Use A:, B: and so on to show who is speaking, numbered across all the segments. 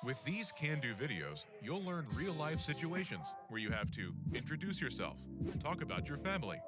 A: With these can-do videos, you'll learn real-life situations where you have to introduce yourself, talk about your family,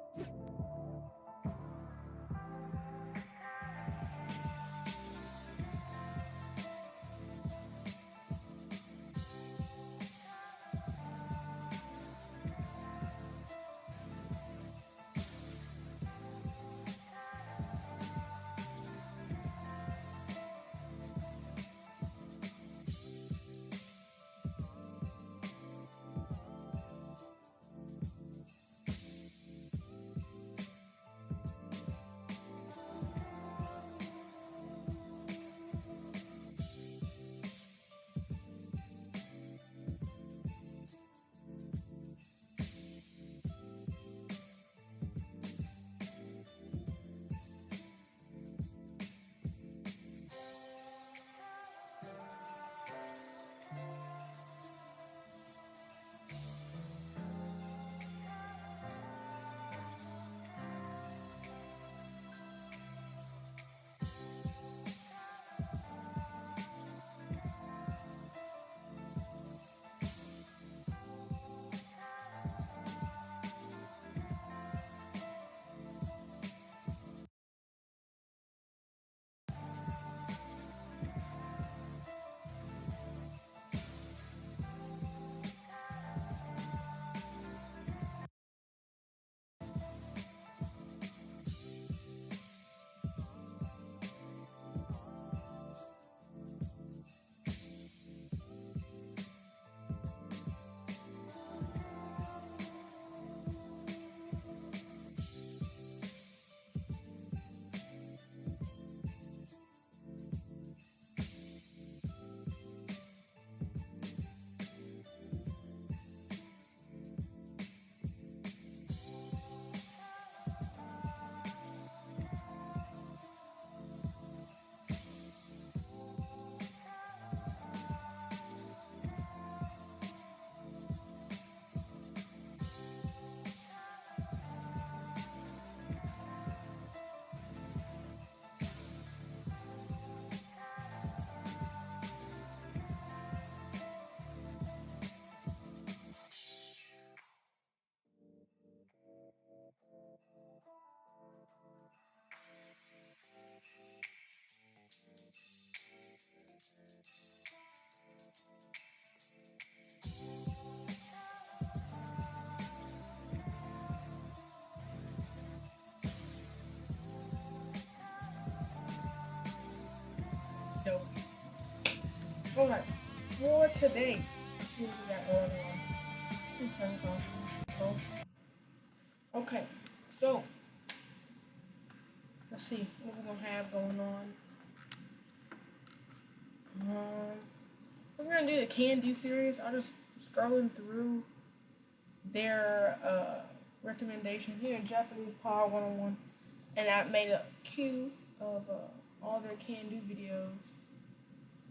B: Alright, for today, let's see what we got going on. Let me turn this off. Okay, so let's see what we're gonna have going on. We're gonna do the can do series. I'm just scrolling through their recommendation here in Japanese Pod 101, and I made a queue of all their can do videos.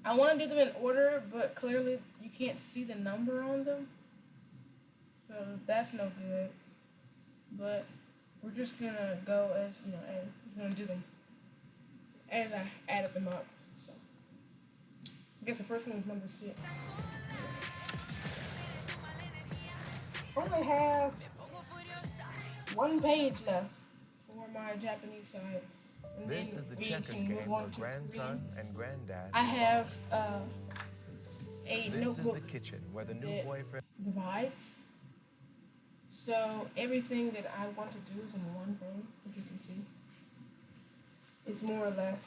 B: I want to do them in order, but clearly you can't see the number on them, so that's no good. But we're just gonna go as and we're gonna do them as I added them up. So I guess the first one is number 6. I only have one page left for my Japanese side. And
C: this is the checkers game for grandson and granddad.
B: I have a
C: This
B: notebook
C: is the kitchen where the new boyfriend
B: divides. So everything that I want to do is in one thing, as you can see. It's more or less,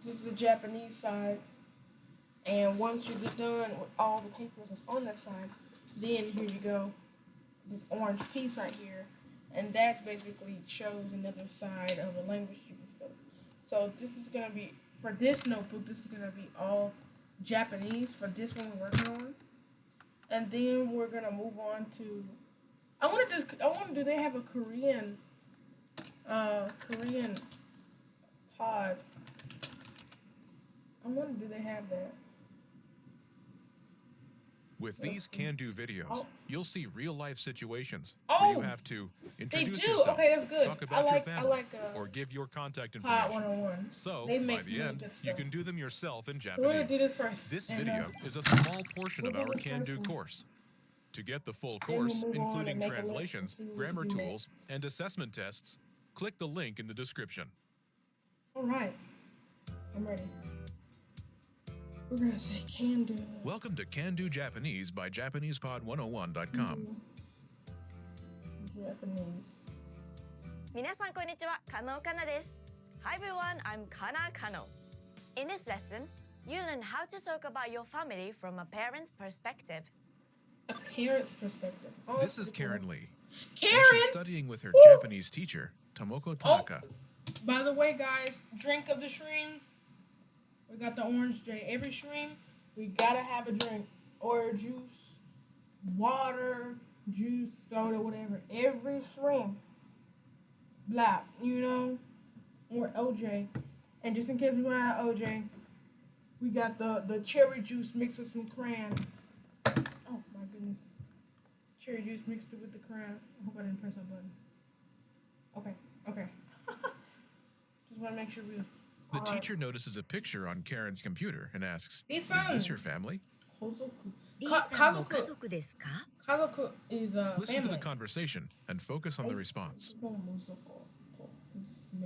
B: this is the Japanese side. And once you get done with all the papers that's on that side, then here you go, this orange piece right here. And that basically shows another side of a language you can study. So this is going to be, for this notebook, this is going to be all Japanese for this one we're working on. And then we're going to move on to, I want to do, they have a Korean pod. I wonder, do they have that?
A: With these can-do videos, you'll see real-life situations
B: Oh,
A: where you have to introduce
B: do?
A: yourself,
B: Okay, that's good.
A: talk about your family,
B: I
A: or give your contact
B: Pod
A: information.
B: 101.
A: So,
B: They
A: by
B: make some
A: the
B: really
A: end,
B: good
A: you
B: stuff.
A: can do them yourself in
B: So we're going to do
A: Japanese.
B: this first.
A: This
B: and,
A: video is a small portion of
B: we'll do
A: our
B: this
A: can-do
B: first one.
A: course. To get the full
B: Then we'll
A: course,
B: move on and
A: including
B: make a list and
A: translations,
B: see what we
A: grammar
B: do
A: tools,
B: next.
A: and assessment tests, click the link in the description.
B: All right. I'm ready. We're going to say can do.
A: Welcome to Can Do Japanese by JapanesePod101.com.
B: Japanese.
D: 皆さんこんにちは、加納かなです。Hi everyone, I'm Kana Kano. In this lesson, you learn how to talk about your family from a parent's perspective.
B: A parent's perspective. Oh,
A: This is Karen Lee.
B: Karen!
A: And she's studying with her
B: Woo!
A: Japanese teacher, Tomoko Tanaka.
B: By the way, guys, drink of the stream. We got the orange drink. Every stream, we gotta have a drink. Or juice, water, juice, soda, whatever. Every stream. Blah, or OJ. And just in case we run out of OJ, we got the cherry juice mixed with some crayon. Oh my goodness. Cherry juice mixed it with the crayon. I hope I didn't press that button. Okay. Just want to make sure we.
A: The teacher notices a picture on Karen's computer and asks, "Is
B: Isan.
A: this your family?"
D: リーさんの家族ですか?
B: Kazoku is a
A: Listen to the
B: family.
A: conversation and focus on the response.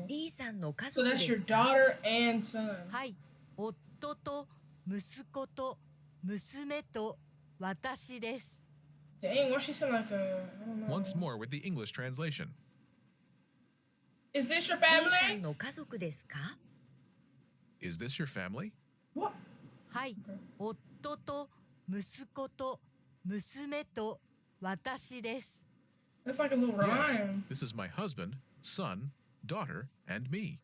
D: リーさんの家
B: So
D: 族
B: that's
D: で
B: your
D: すか?
B: daughter and son.
E: はい、夫と息子と娘と私です。
B: Dang, why she sound like a, I don't know.
A: Once more with the English translation.
B: Is this your
D: リーさ
B: family?
D: んの家族ですか?
A: Is this your family?
B: What?
E: はい、夫と息子と娘と私です。
B: That's like a little
A: Yes,
B: rhyme.
A: this is my husband, son, daughter, and me.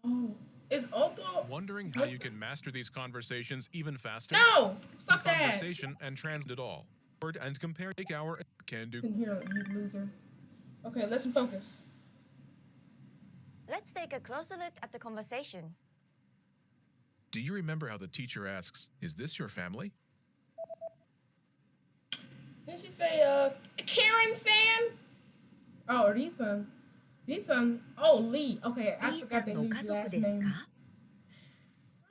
B: Oh, is Otto?
A: Wondering how you can master these conversations even faster?
B: No, stop that.
A: Conversation and translate it all. And compare take our can-do.
B: Listen here, you loser. Okay, listen, focus.
D: Let's take a closer look at the conversation.
A: Do you remember how the teacher asks, "Is this your family?"
B: Didn't she say, Karen-san? Oh, Lee-san. Lee-san. Oh, Lee. Okay, I
D: リーさ
B: forgot
D: ん
B: that
D: の
B: Lee's
D: 家族
B: last
D: です
B: name.
D: か?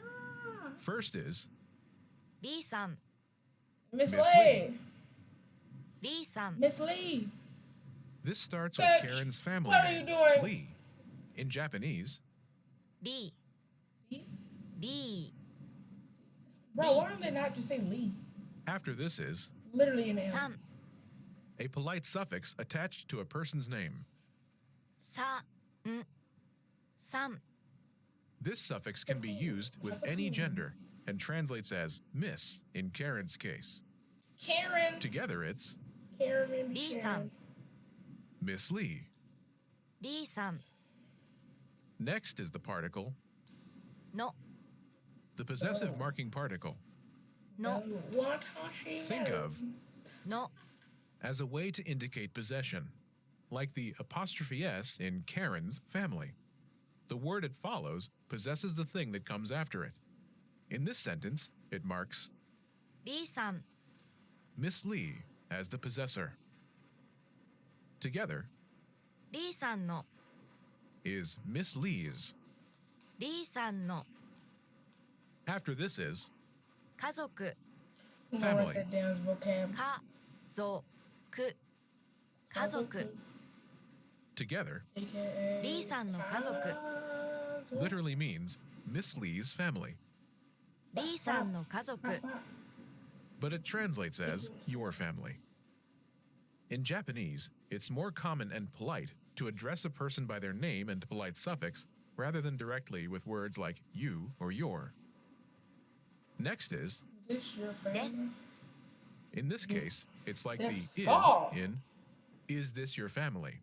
B: Ah,
A: First is
E: リーさん、
B: Miss
A: Miss
B: Lee.
E: リーさん、
B: Miss Lee.
A: this starts with
B: Bitch,
A: Karen's family
B: what are you
A: name,
B: doing?
A: Lee. In Japanese,
E: リー、リ
B: Bro, why don't they not just say Lee?
A: after this is
B: Literally an
E: ー、
B: L.
E: さん、
A: a polite suffix attached to a person's name.
E: さん、さん、
A: This suffix can be used with any gender and translates as Miss in Karen's case.
B: Karen.
A: Together it's
B: Karen, maybe
E: リーさ
B: Karen.
E: ん
A: Miss Lee.
E: リーさん
A: Next is the particle,
E: の
A: the possessive marking particle,
E: の
B: Watashi
A: think
B: no.
A: of
E: の
A: as a way to indicate possession, like the apostrophe S in Karen's family. The word it follows possesses the thing that comes after it. In this sentence, it marks
E: リーさん
A: Miss Lee as the possessor. Together
E: リーさんの
A: is Miss Lee's.
E: リーさんの
A: After this is
E: 家族
B: I'm gonna write
A: family.
B: that down as vocab.
E: 家族家族
A: Together
B: AKA
E: リーさんの家族
A: literally means Miss Lee's family,
E: リーさんの家族
A: but it translates as your family. In Japanese, it's more common and polite to address a person by their name and polite suffix rather than directly with words like you or your. Next is,
B: Is this your family?
E: です
A: in this case, it's like
B: This
A: the
B: scar.
A: is in Is This Your Family?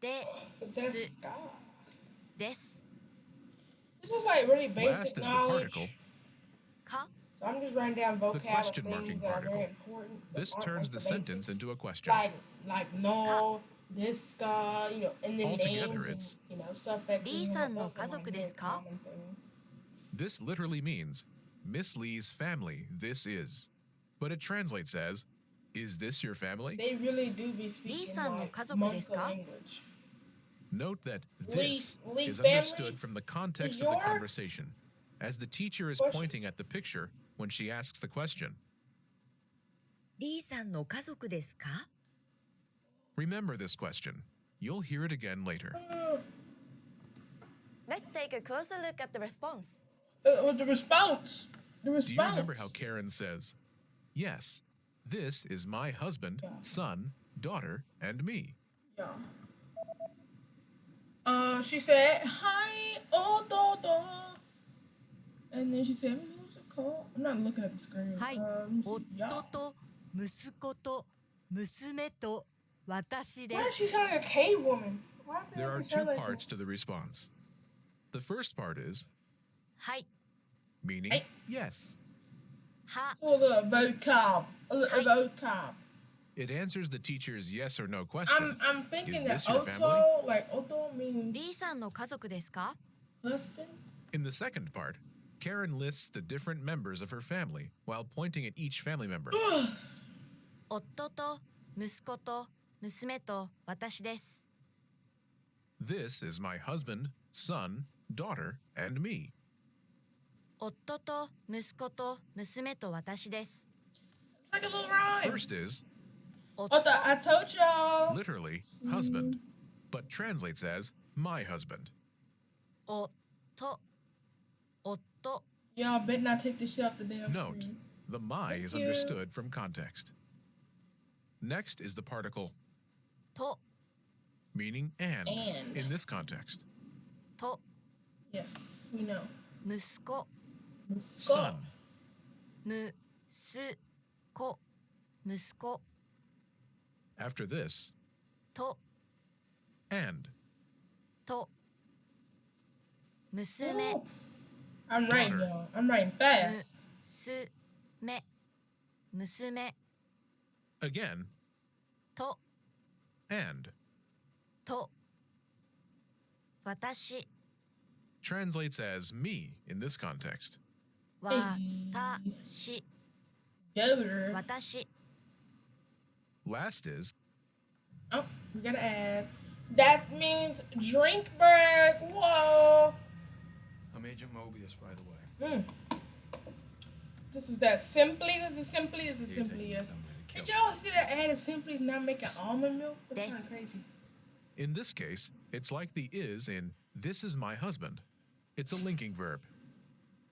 E: で
B: That's
E: す
B: God.
E: です
B: This was like really basic
A: Last is the
B: knowledge.
A: particle.
E: か
B: So I'm just writing down vocab of
A: question
B: things
A: marking
B: that are
A: particle.
B: very important. that
A: This
B: aren't
A: turns
B: like
A: the sentence
B: basics.
A: into a question.
B: Like no, this guy, and then
A: Altogether,
B: names
A: it's
B: and, suffixes.
E: リー
B: and
E: さんの
B: those are
E: 家族
B: like
E: で
B: very
E: すか
B: common things.
A: This literally means Miss Lee's family this is, but it translates as Is this your family?
B: They really do be speaking
E: リーさんの
B: like
E: 家族ですか
B: monk language.
A: Note that
B: Lee-
A: this
B: Lee
A: is
B: family
A: understood from the context
B: is
A: of the
B: your
A: conversation, as the teacher is
B: question.
A: pointing at the picture when she asks the question.
F: リーさんの家族ですか
A: Remember this question. You'll hear it again later.
D: Let's take a closer look at the response.
B: With the response. The response.
A: Do you remember how Karen says, Yes, this is my husband,
B: Yeah.
A: son, daughter, and me?
B: Yeah. She said, "Hi, Ododo," and then she said, "What's it called?" I'm not looking at the screen.
E: はい
B: let me see.
E: 夫
B: Y'all.
E: と息子と娘と私で
B: Why does
E: す
B: she sound like a cave woman? Why does
A: There are
B: she
A: two
B: sound like
A: parts to the response. The first part is
E: はい
A: meaning
B: Hey.
A: yes.
E: は
B: a little vocab? A little
E: Hi.
B: vocab.
A: It answers the teacher's yes or no question.
B: I'm thinking
A: Is
B: that
A: this your
B: Oto,
A: family?
B: like Oto means
E: リーさんの家族ですか
B: husband.
A: In the second part, Karen lists the different members of her family while pointing at each family member.
E: 夫と息子と娘と私です
A: This is my husband, son, daughter, and me.
E: 夫と息子と娘と私です
B: It's like a little rhyme.
A: First is
E: 夫
B: Oto, I told y'all.
A: literally husband, but translates as my husband.
E: 夫夫
B: Y'all better not take this shit off the damn
A: Note,
B: screen.
A: the my
B: Thank
A: is
B: you.
A: understood from context. Next is the particle
E: と
A: meaning and
B: And.
A: in this context.
E: と
B: Yes, we know.
E: 息子
A: Son,
E: むすこ息子
A: after this,
E: と
A: and.
E: と娘
B: I'm writing,
A: Daughter.
B: y'all. I'm writing fast.
E: 娘娘
A: Again,
E: と
A: and.
E: と私
A: Translates as me in this context.
E: 私
B: Daughter.
E: 私
A: Last is
B: Oh, we gotta add. That means drink break. Whoa.
C: I'm Agent Mobius, by the way.
B: This is that simply. This is simply. This is
C: You're
B: simply.
C: taking
B: Yes.
C: somebody to kill
B: Did y'all see that added simply is now making almond milk? That's
E: Yes.
B: kind of crazy.
A: In this case, it's like the is in this is my husband. It's a linking verb.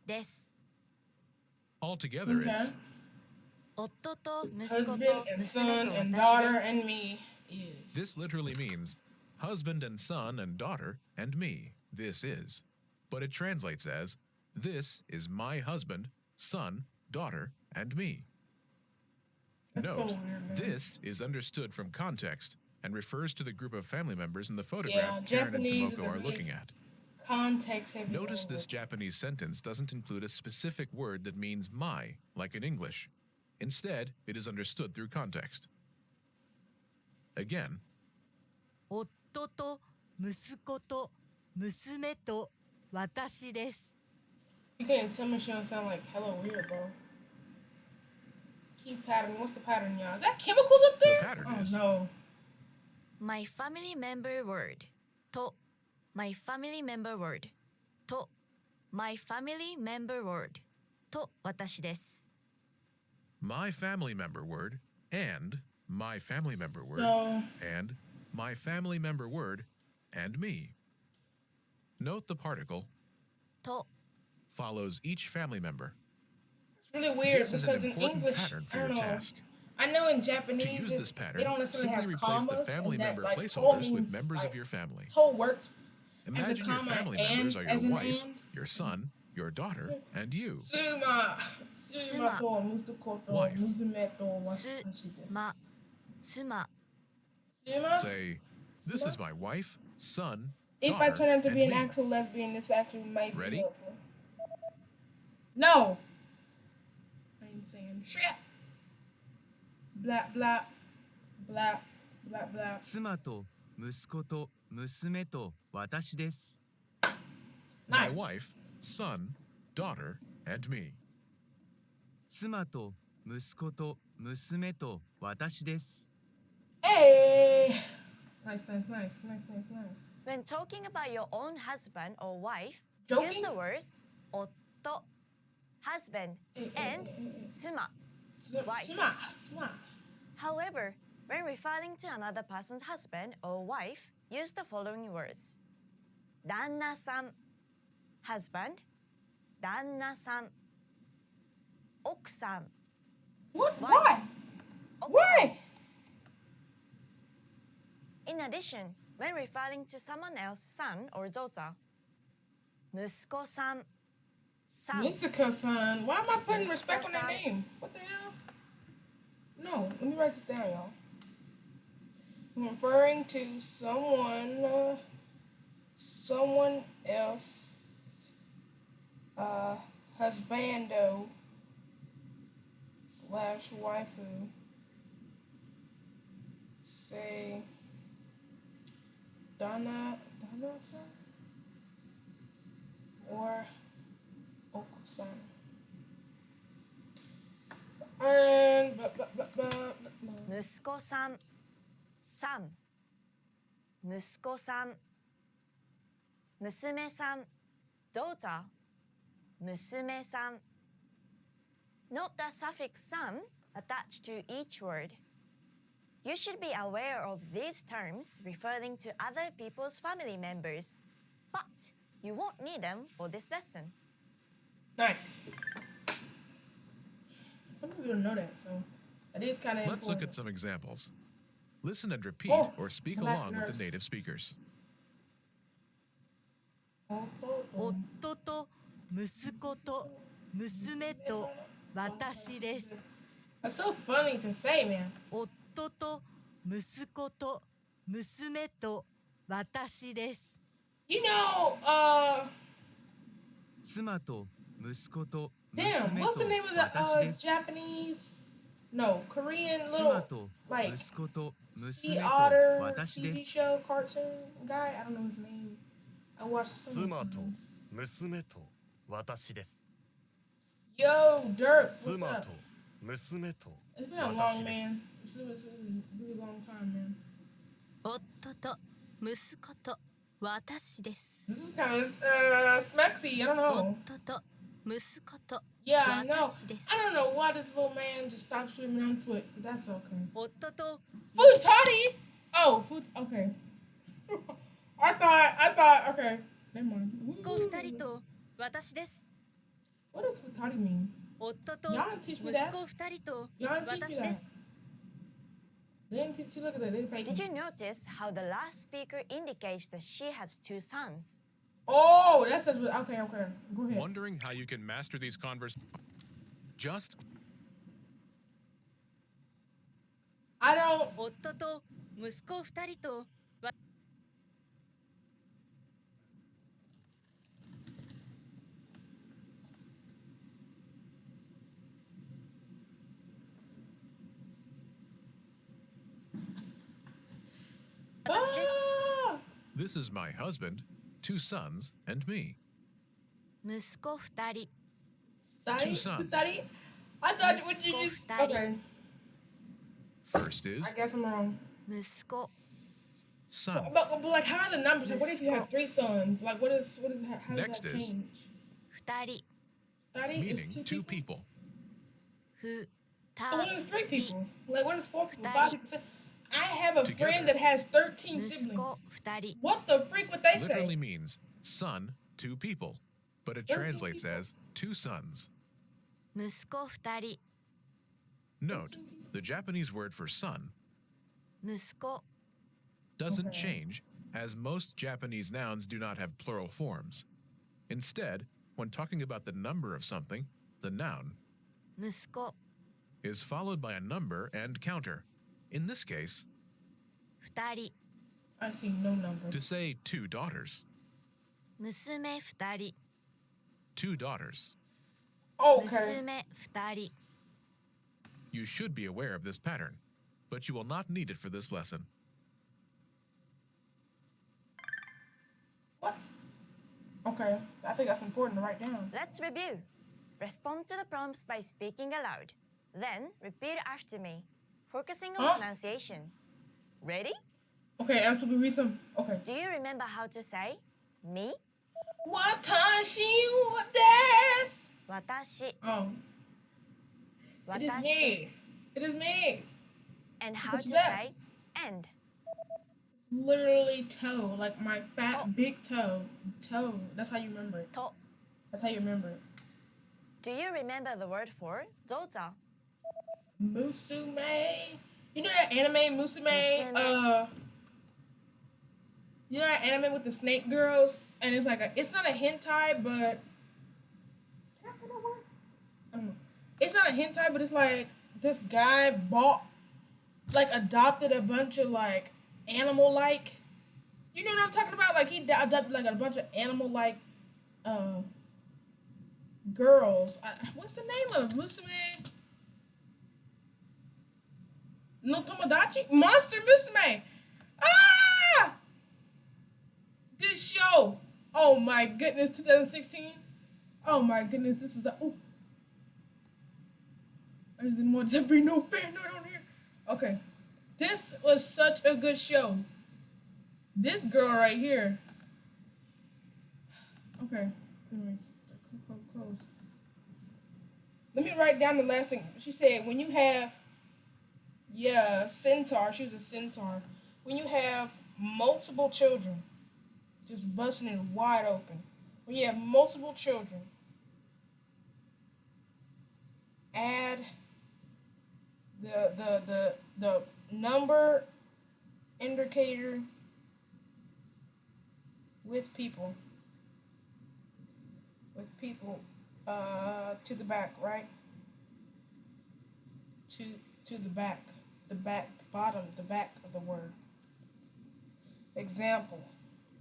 E: です
A: Altogether,
B: Okay.
A: it's
E: 夫と息子と
B: Husband and
E: 娘
B: son
E: と
B: and
E: 私
B: daughter
E: です
B: and me is.
A: this literally means husband and son and daughter and me. This is. but it translates as, "This is my husband, son, daughter, and me."
B: That's so
A: Note,
B: weird, man.
A: this is understood from context and refers to the group of family members in the
B: Yeah,
A: photograph Karen and
B: Japanese is
A: Tomoko
B: a
A: are
B: big
A: looking at.
B: context heavy.
A: Notice this
B: language.
A: Japanese sentence doesn't include a specific word that means my, like in English. Instead, it is understood through context. Again,
E: 夫と息子と娘と私です
B: You can't tell me she don't sound like hella weird, bro. Key pattern. What's the pattern, y'all? Is that chemicals up there?
A: pattern
B: oh
A: is-
B: no.
D: My family member word と my family member word と my family member word と私です
A: my family member word and my family member word
B: So
A: and my family member word and me. Note the particle
D: と
A: follows each family member.
B: it's really weird
A: This is an
B: because in
A: important
B: English,
A: pattern for
B: I
A: your
B: don't know.
A: task.
B: I know in Japanese,
A: To use
B: it's-
A: this pattern,
B: they don't necessarily
A: simply
B: have
A: replace the
B: commas,
A: family
B: and that,
A: member
B: like, to
A: placeholders
B: means,
A: with members
B: like,
A: of your family.
B: To works
A: Imagine your
B: comma
A: family
B: and
A: members are your
B: as an
A: wife,
B: and.
A: your son, your daughter, and you.
B: Tsuma to musuko to
A: Wife.
B: musume to
D: Tsu-
B: watashi desu.
D: ま妻
B: Tsuma?
A: Say, this is my wife, son,
B: If I
A: daughter,
B: turn out to
A: and
B: be an
A: me.
B: actual lesbian, this actually might
A: Ready?
B: be helpful. No! I ain't saying shit! Blah, blah, blah, blah, blah.
G: 妻と息子と娘と私です
A: My
B: Nice.
A: wife, son, daughter, and me.
G: 妻と息子と娘と私です
B: Hey! Nice, nice, nice, nice, nice, nice.
D: When talking about your own husband or wife
B: Joking?
D: use the words 夫 husband and 妻 Wife.
B: Sma, sma.
D: However, when referring to another person's husband or wife, use the following words. 旦那さん husband 旦那さん奥さん
B: What?
D: Why?
B: Why?
D: 奥さん
B: Why?
D: In addition, when referring to someone else's son or daughter, 息子さん son
B: Misaka-san. Why am I putting respect on that
D: Misaka-san.
B: name? What the hell? No, let me write this down, y'all. I'm referring to someone else, husbando / waifu. Say, Dana-san? Or Oku-san. And
D: 息子さん son 息子さん娘さん daughter 娘さん Note the suffix "san" attached to each word. You should be aware of these terms referring to other people's family members, but you won't need them for this lesson.
B: nice. Some people don't know that, so that is kind of
A: Let's look at
B: important.
A: some examples. Listen and repeat
B: Oh,
A: or speak
B: black
A: along with the
B: nurse.
A: native speakers.
E: 夫と息子と娘と私です
B: That's so funny to say, man.
E: 夫と息子と娘と私です
B: You know,
G: 妻と息子と
B: damn,
G: 娘
B: what's
G: と
B: the name of
G: 私
B: the
G: です
B: Japanese? No, Korean
G: 妻
B: little
G: と
B: like
G: 息子と
B: sea
G: 娘と
B: otter
G: 私で
B: TV
G: す
B: show cartoon guy. I don't know his name. I watched some.
H: 妻と娘と私です
B: Yo, Dirk, what's
H: 妻
B: up?
H: と娘と
B: It's been a long
H: 私です
B: man. It's been a really long time, man.
E: 夫と息子と私です
B: This is kind of smexy. I don't know.
E: 夫と息子と
B: Yeah, I know.
E: 私です
B: I don't know why this little man just stopped streaming on Twitch, but that's okay.
E: 夫と
B: Futari? Oh, okay. I thought, okay. Never mind.
E: 子二人と私です
B: What does Futari mean?
E: 夫と
B: Y'all teach
E: 息
B: me that.
E: 子二人と
B: Y'all teach me
E: 私で
B: that.
E: す
B: They didn't teach, see, look at that. They fake
D: Did you notice how the last speaker indicates that she has two sons?
B: Oh, that's okay. Okay, go ahead.
A: Wondering how you can master these conversations? Just
B: I don't.
E: 夫と息子2人と 私です
B: Ah,
A: this is my husband, 2 sons, and me.
E: 息子2人
B: study,
A: Two sons.
B: study. I thought what you just. Okay,
A: First is
B: I guess I'm wrong.
E: 息子
A: son.
B: But like, how are the numbers? Like, what if you have 3 sons? Like, what is how does
A: Next
B: that
A: is-
B: change?
E: 2人
B: Study
A: Meaning
B: is
A: 2
B: people.
A: people.
E: 2
B: So what is 3 people? Like, what is 4 people?
E: Study.
B: 5 people? I have a
A: Together.
B: friend that has 13
E: 息
B: siblings.
E: 子2人
B: What the freak would they
A: Literally
B: say?
A: means son, 2 people, but it
B: 13
A: translates
B: people.
A: as 2 sons.
E: 息子2人
A: Note, the Japanese word for son
E: 息子
A: doesn't
B: Okay.
A: change, as most Japanese nouns do not have plural forms. Instead, when talking about the number of something, the noun
E: 息子
A: is followed by a number and counter. In this case,
E: 2人
B: I see no number.
A: to say 2 daughters,
E: 娘2人
A: 2 daughters.
B: Okay.
E: 娘2人
A: You should be aware of this pattern, but you will not need it for this lesson.
B: What? Okay. I think that's important to write down.
D: Let's review. Respond to the prompts by speaking aloud. Then repeat after me, focusing on
B: Huh?
D: pronunciation. Ready?
B: Okay, I'm supposed to read some. Okay.
D: Do you remember how to say me,
B: Watashi desu.
D: 私,
B: Oh, it is
D: 私,
B: me. It is me.
D: and how
B: What's
D: to
B: that?
D: say and?
B: Literally toe, like my fat
D: Oh.
B: big toe. Toe. That's how you remember it.
D: と.
B: That's how you remember it.
D: Do you remember the word for daughter?
B: Musume. You know that anime Musume?
D: Musume.
B: You know that anime with the snake girls? And it's like it's not a hentai, but can I say that word? I don't know. It's not a hentai, but it's like this guy adopted a bunch of like animal like. You know what I'm talking about? Like he adopted like a bunch of animal like girls. What's the name of it? Musume? No Tomodachi? Monster Musume! Ah! This show! Oh my goodness, 2016? Oh my goodness, this was ooh. I just didn't want to be no fan note on here. Okay. This was such a good show. This girl right here. Okay. Anyways, close. Let me write down the last thing. She said, when you have centaur. She was a centaur. When you have multiple children, just busting it wide open. When you have multiple children, add the number indicator with people to the back, right? To the back. The back of the word. Example.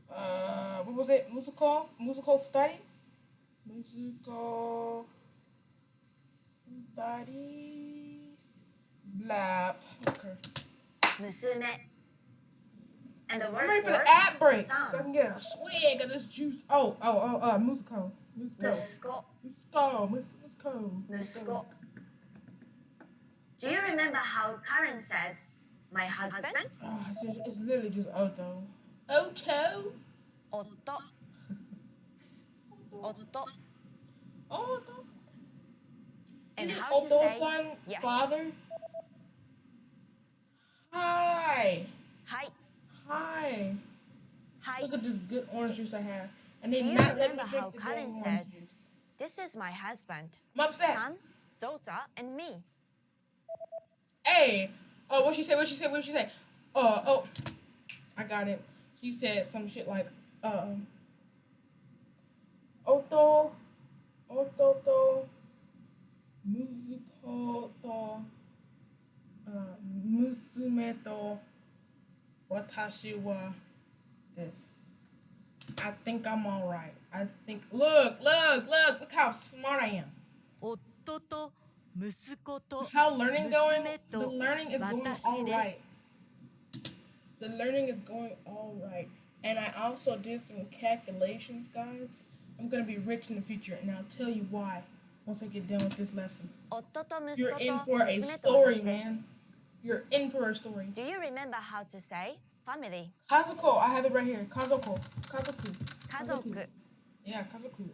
B: What was it? Musical study? Musical study. Blab. Okay.
D: 娘. And the
B: I'm
D: word
B: ready for
D: for
B: the ad break. So I
D: son.
B: can get a swig of this juice. Musical.
D: 息子.
B: Musical.
D: Do you remember how Karen says, my husband?
B: It's literally just Otto. Otto?
D: 夫. 夫.
B: Otto?
D: And
B: Isn't
D: how to
B: Otto's
D: say
B: son
D: yes.
B: father? Hi.
D: Hi.
B: Look at this good orange juice I have. And they
D: Do you
B: not let me
D: remember
B: drink
D: how
B: the
D: Karen
B: damn orange
D: says,
B: juice.
D: this is my husband,
B: I'm upset.
D: son, daughter, and me.
B: Hey. Oh, what she say? I got it. She said some shit like, Oto, ototo, musuko to, musume to, watashi wa desu. I think I'm all right. I think. Look how smart I am.
E: 夫と息子と
B: How learning going?
E: 娘
B: The
E: と
B: learning is going
E: 私
B: all
E: で
B: right.
E: す。
B: The learning is going all right. And I also did some calculations, guys. I'm gonna be rich in the future, and I'll tell you why once I get done with this lesson.
D: 夫と息
B: You're
D: 子
B: in
D: と
B: for a
D: 娘と
B: story,
D: 私です。
B: man. You're in for a story.
D: Do you remember how to say family?
B: Kazuko, I have it right here. Kazuko. Kazoku.
D: 家族、
B: Yeah, Kazoku.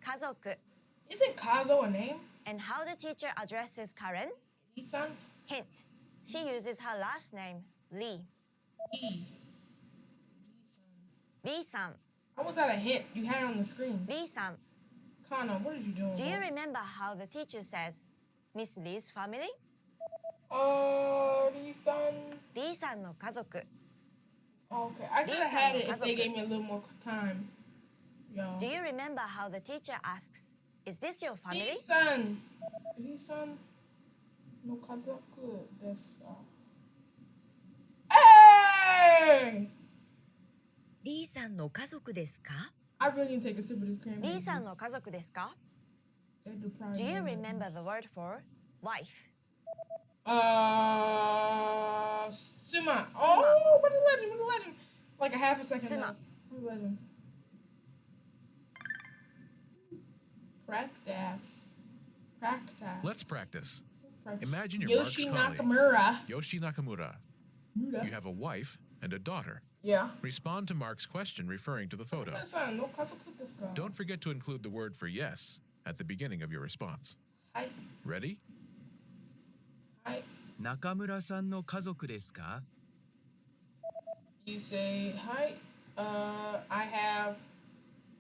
D: 家族。
B: Isn't Kazo a name?
D: And how the teacher addresses Karen?
B: Isan?
D: Hint. She uses her last name, Lee.
B: E.
D: Lee-san.
B: How was that a hint? You had it on the screen.
D: Lee-san.
B: Kana, what did you do?
D: Do you remember how the teacher says Miss Lee's family?
B: Lee-san.
D: Lee-san の家族。
B: Okay, I could have had it if they gave me a little more time. Yo.
D: Do you remember how the teacher asks, is this your family?
B: Lee-san. Lee-san no kazoku desu ka? Hey!
F: リーさんの家族ですか？
B: I really need to take a sip of this cranberry juice.
D: リーさんの家族ですか?
B: That deprived
D: Do
B: me
D: you
B: of my
D: remember the word for wife?
B: Suma. Oh, what a legend, what a legend. Like a half a second
D: Suma.
B: left. What a legend. Practice.
A: Let's practice.
B: Practice.
A: Imagine your
B: Yoshi
A: Mark's colleague,
B: Nakamura.
A: Yoshi Nakamura.
B: Muda.
A: You have a wife and a daughter.
B: Yeah.
A: Respond to Mark's question referring to the photo.
B: Minasan, no kazoku desu ka?
A: Don't forget to include the word for yes at the beginning of your response.
B: Hi.
A: Ready?
B: Hi.
G: 中村さんの家族ですか？
B: You say, hi, I have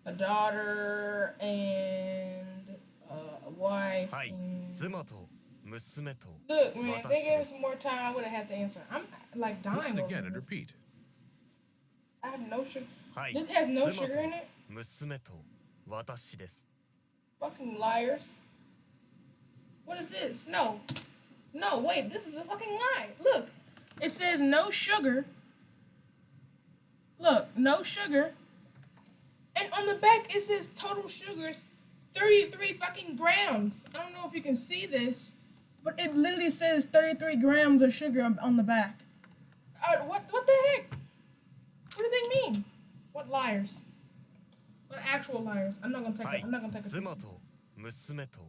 B: a daughter and a wife.
H: はい、
B: and...
H: 妻と娘と
B: Look, man, if they
H: 私
B: gave
H: で
B: us
H: す
B: some。more time, I would have had to answer. I'm like dying.
A: Listen
B: over
A: again and
B: here.
A: repeat.
B: I have no sugar.
H: はい、
B: This has no
H: 妻
B: sugar
H: と
B: in it?
H: 娘と私です。
B: Fucking liars. What is this? No. No, wait, this is a fucking lie. Look, it says no sugar. Look, no sugar. And on the back, it says total sugars 33 fucking grams. I don't know if you can see this, but it literally says 33 grams of sugar on the back. What the heck? What do they mean? What liars? What actual liars? I'm not gonna take
H: は
B: it.
H: い
B: I'm not gonna take it.
H: 妻と娘と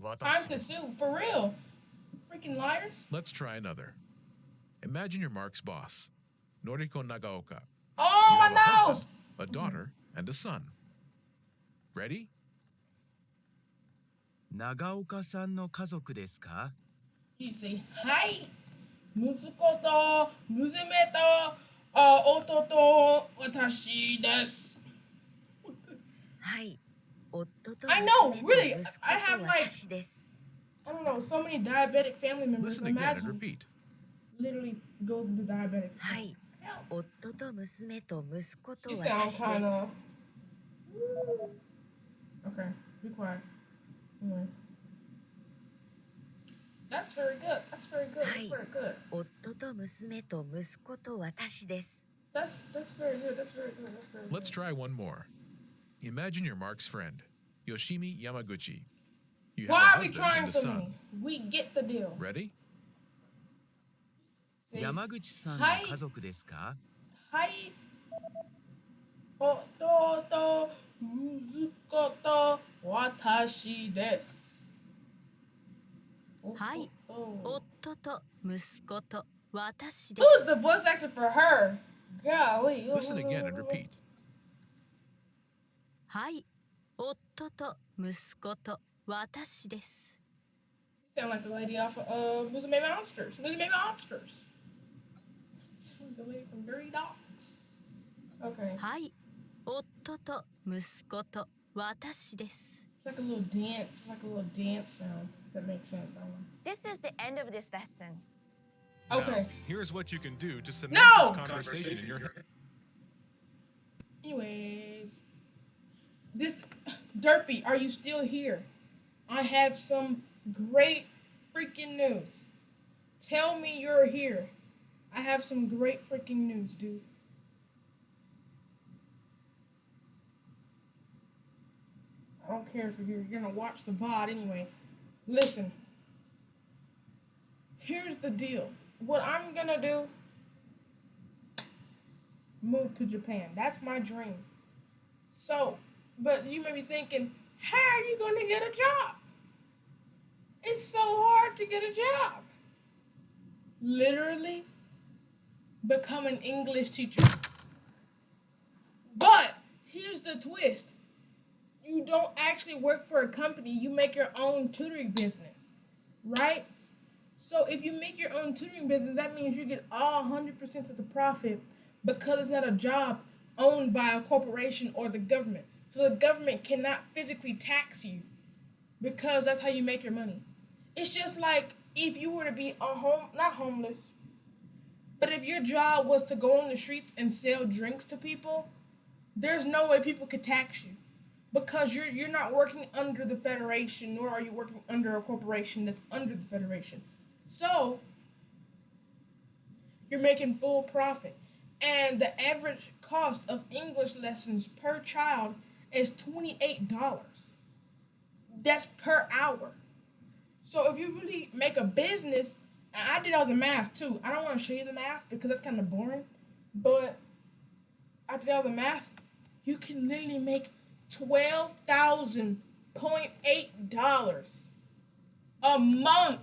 B: Time
H: 私
B: to
H: です。
B: sue, for real. Freaking liars.
A: Let's try another. Imagine your Mark's boss, Noriko Nagaoka.
B: Oh,
A: You
B: my
A: have a husband,
B: nose!
A: a daughter, and a son. Ready?
G: 長岡さんの家族ですか？
B: You say, hi, 息子と娘と弟私です。
F: はい。夫と
B: I know,
F: 娘と
B: really,
F: 息子
B: I have
F: と
B: like-
F: 私です。
B: I don't know, so many diabetic family members.
A: Listen again and
B: Imagine,
A: repeat.
B: literally goes into diabetic.
F: はい。
B: Hell,
F: 夫と娘と息子と
B: you
F: 私
B: sound
F: です。
B: kind of. Okay, be quiet. Anyway. That's very good. That's very good. That's
F: Hi.
B: very good.
F: 夫と娘と息子と私です。
B: That's very good. That's very good. That's very good.
A: Let's try one more. Imagine your Mark's friend, Yoshimi Yamaguchi. You have
B: Why
A: a
B: are we
A: husband
B: trying
A: and a
B: so
A: son.
B: many? We get the deal.
A: Ready?
B: See?
G: 山口さんの
B: はい
G: 家族ですか？
B: はい。弟、息子と私です。
E: はい。
B: 弟。
E: 夫と息子と私で
B: Who's the
E: す。
B: voice actor for her? Golly.
A: Listen again and repeat.
E: はい。夫と息子と私です。
B: Sound like the lady off of Musume Monsters. Musume Monsters. Sound like the lady from Dirty Dogs. Okay.
E: はい。夫と息子と私です。
B: It's like a little dance. It's like a little dance sound. That makes sense. I don't know.
D: This is the end of this lesson.
B: Okay.
A: Now, here's what you can do to cement
B: No!
A: this conversation in your head.
B: Anyways, this Derpy, are you still here? I have some great freaking news. Tell me you're here. I have some great freaking news, dude. I don't care if you're here. You're gonna watch the VOD anyway. Listen. Here's the deal. What I'm gonna do, move to Japan. That's my dream. So, but you may be thinking, how are you gonna get a job? It's so hard to get a job. Literally, become an English teacher. But here's the twist. You don't actually work for a company. You make your own tutoring business, right? So if you make your own tutoring business, that means you get all 100% of the profit because it's not a job owned by a corporation or the government. So the government cannot physically tax you because that's how you make your money. It's just like if you were to be not homeless, but if your job was to go on the streets and sell drinks to people, there's no way people could tax you because you're not working under the federation, nor are you working under a corporation that's under the federation. So you're making full profit. And the average cost of English lessons per child is $28. That's per hour. So if you really make a business, and I did all the math too. I don't want to show you the math because that's kind of boring, but I did all the math. You can literally make $12,000.8 a month.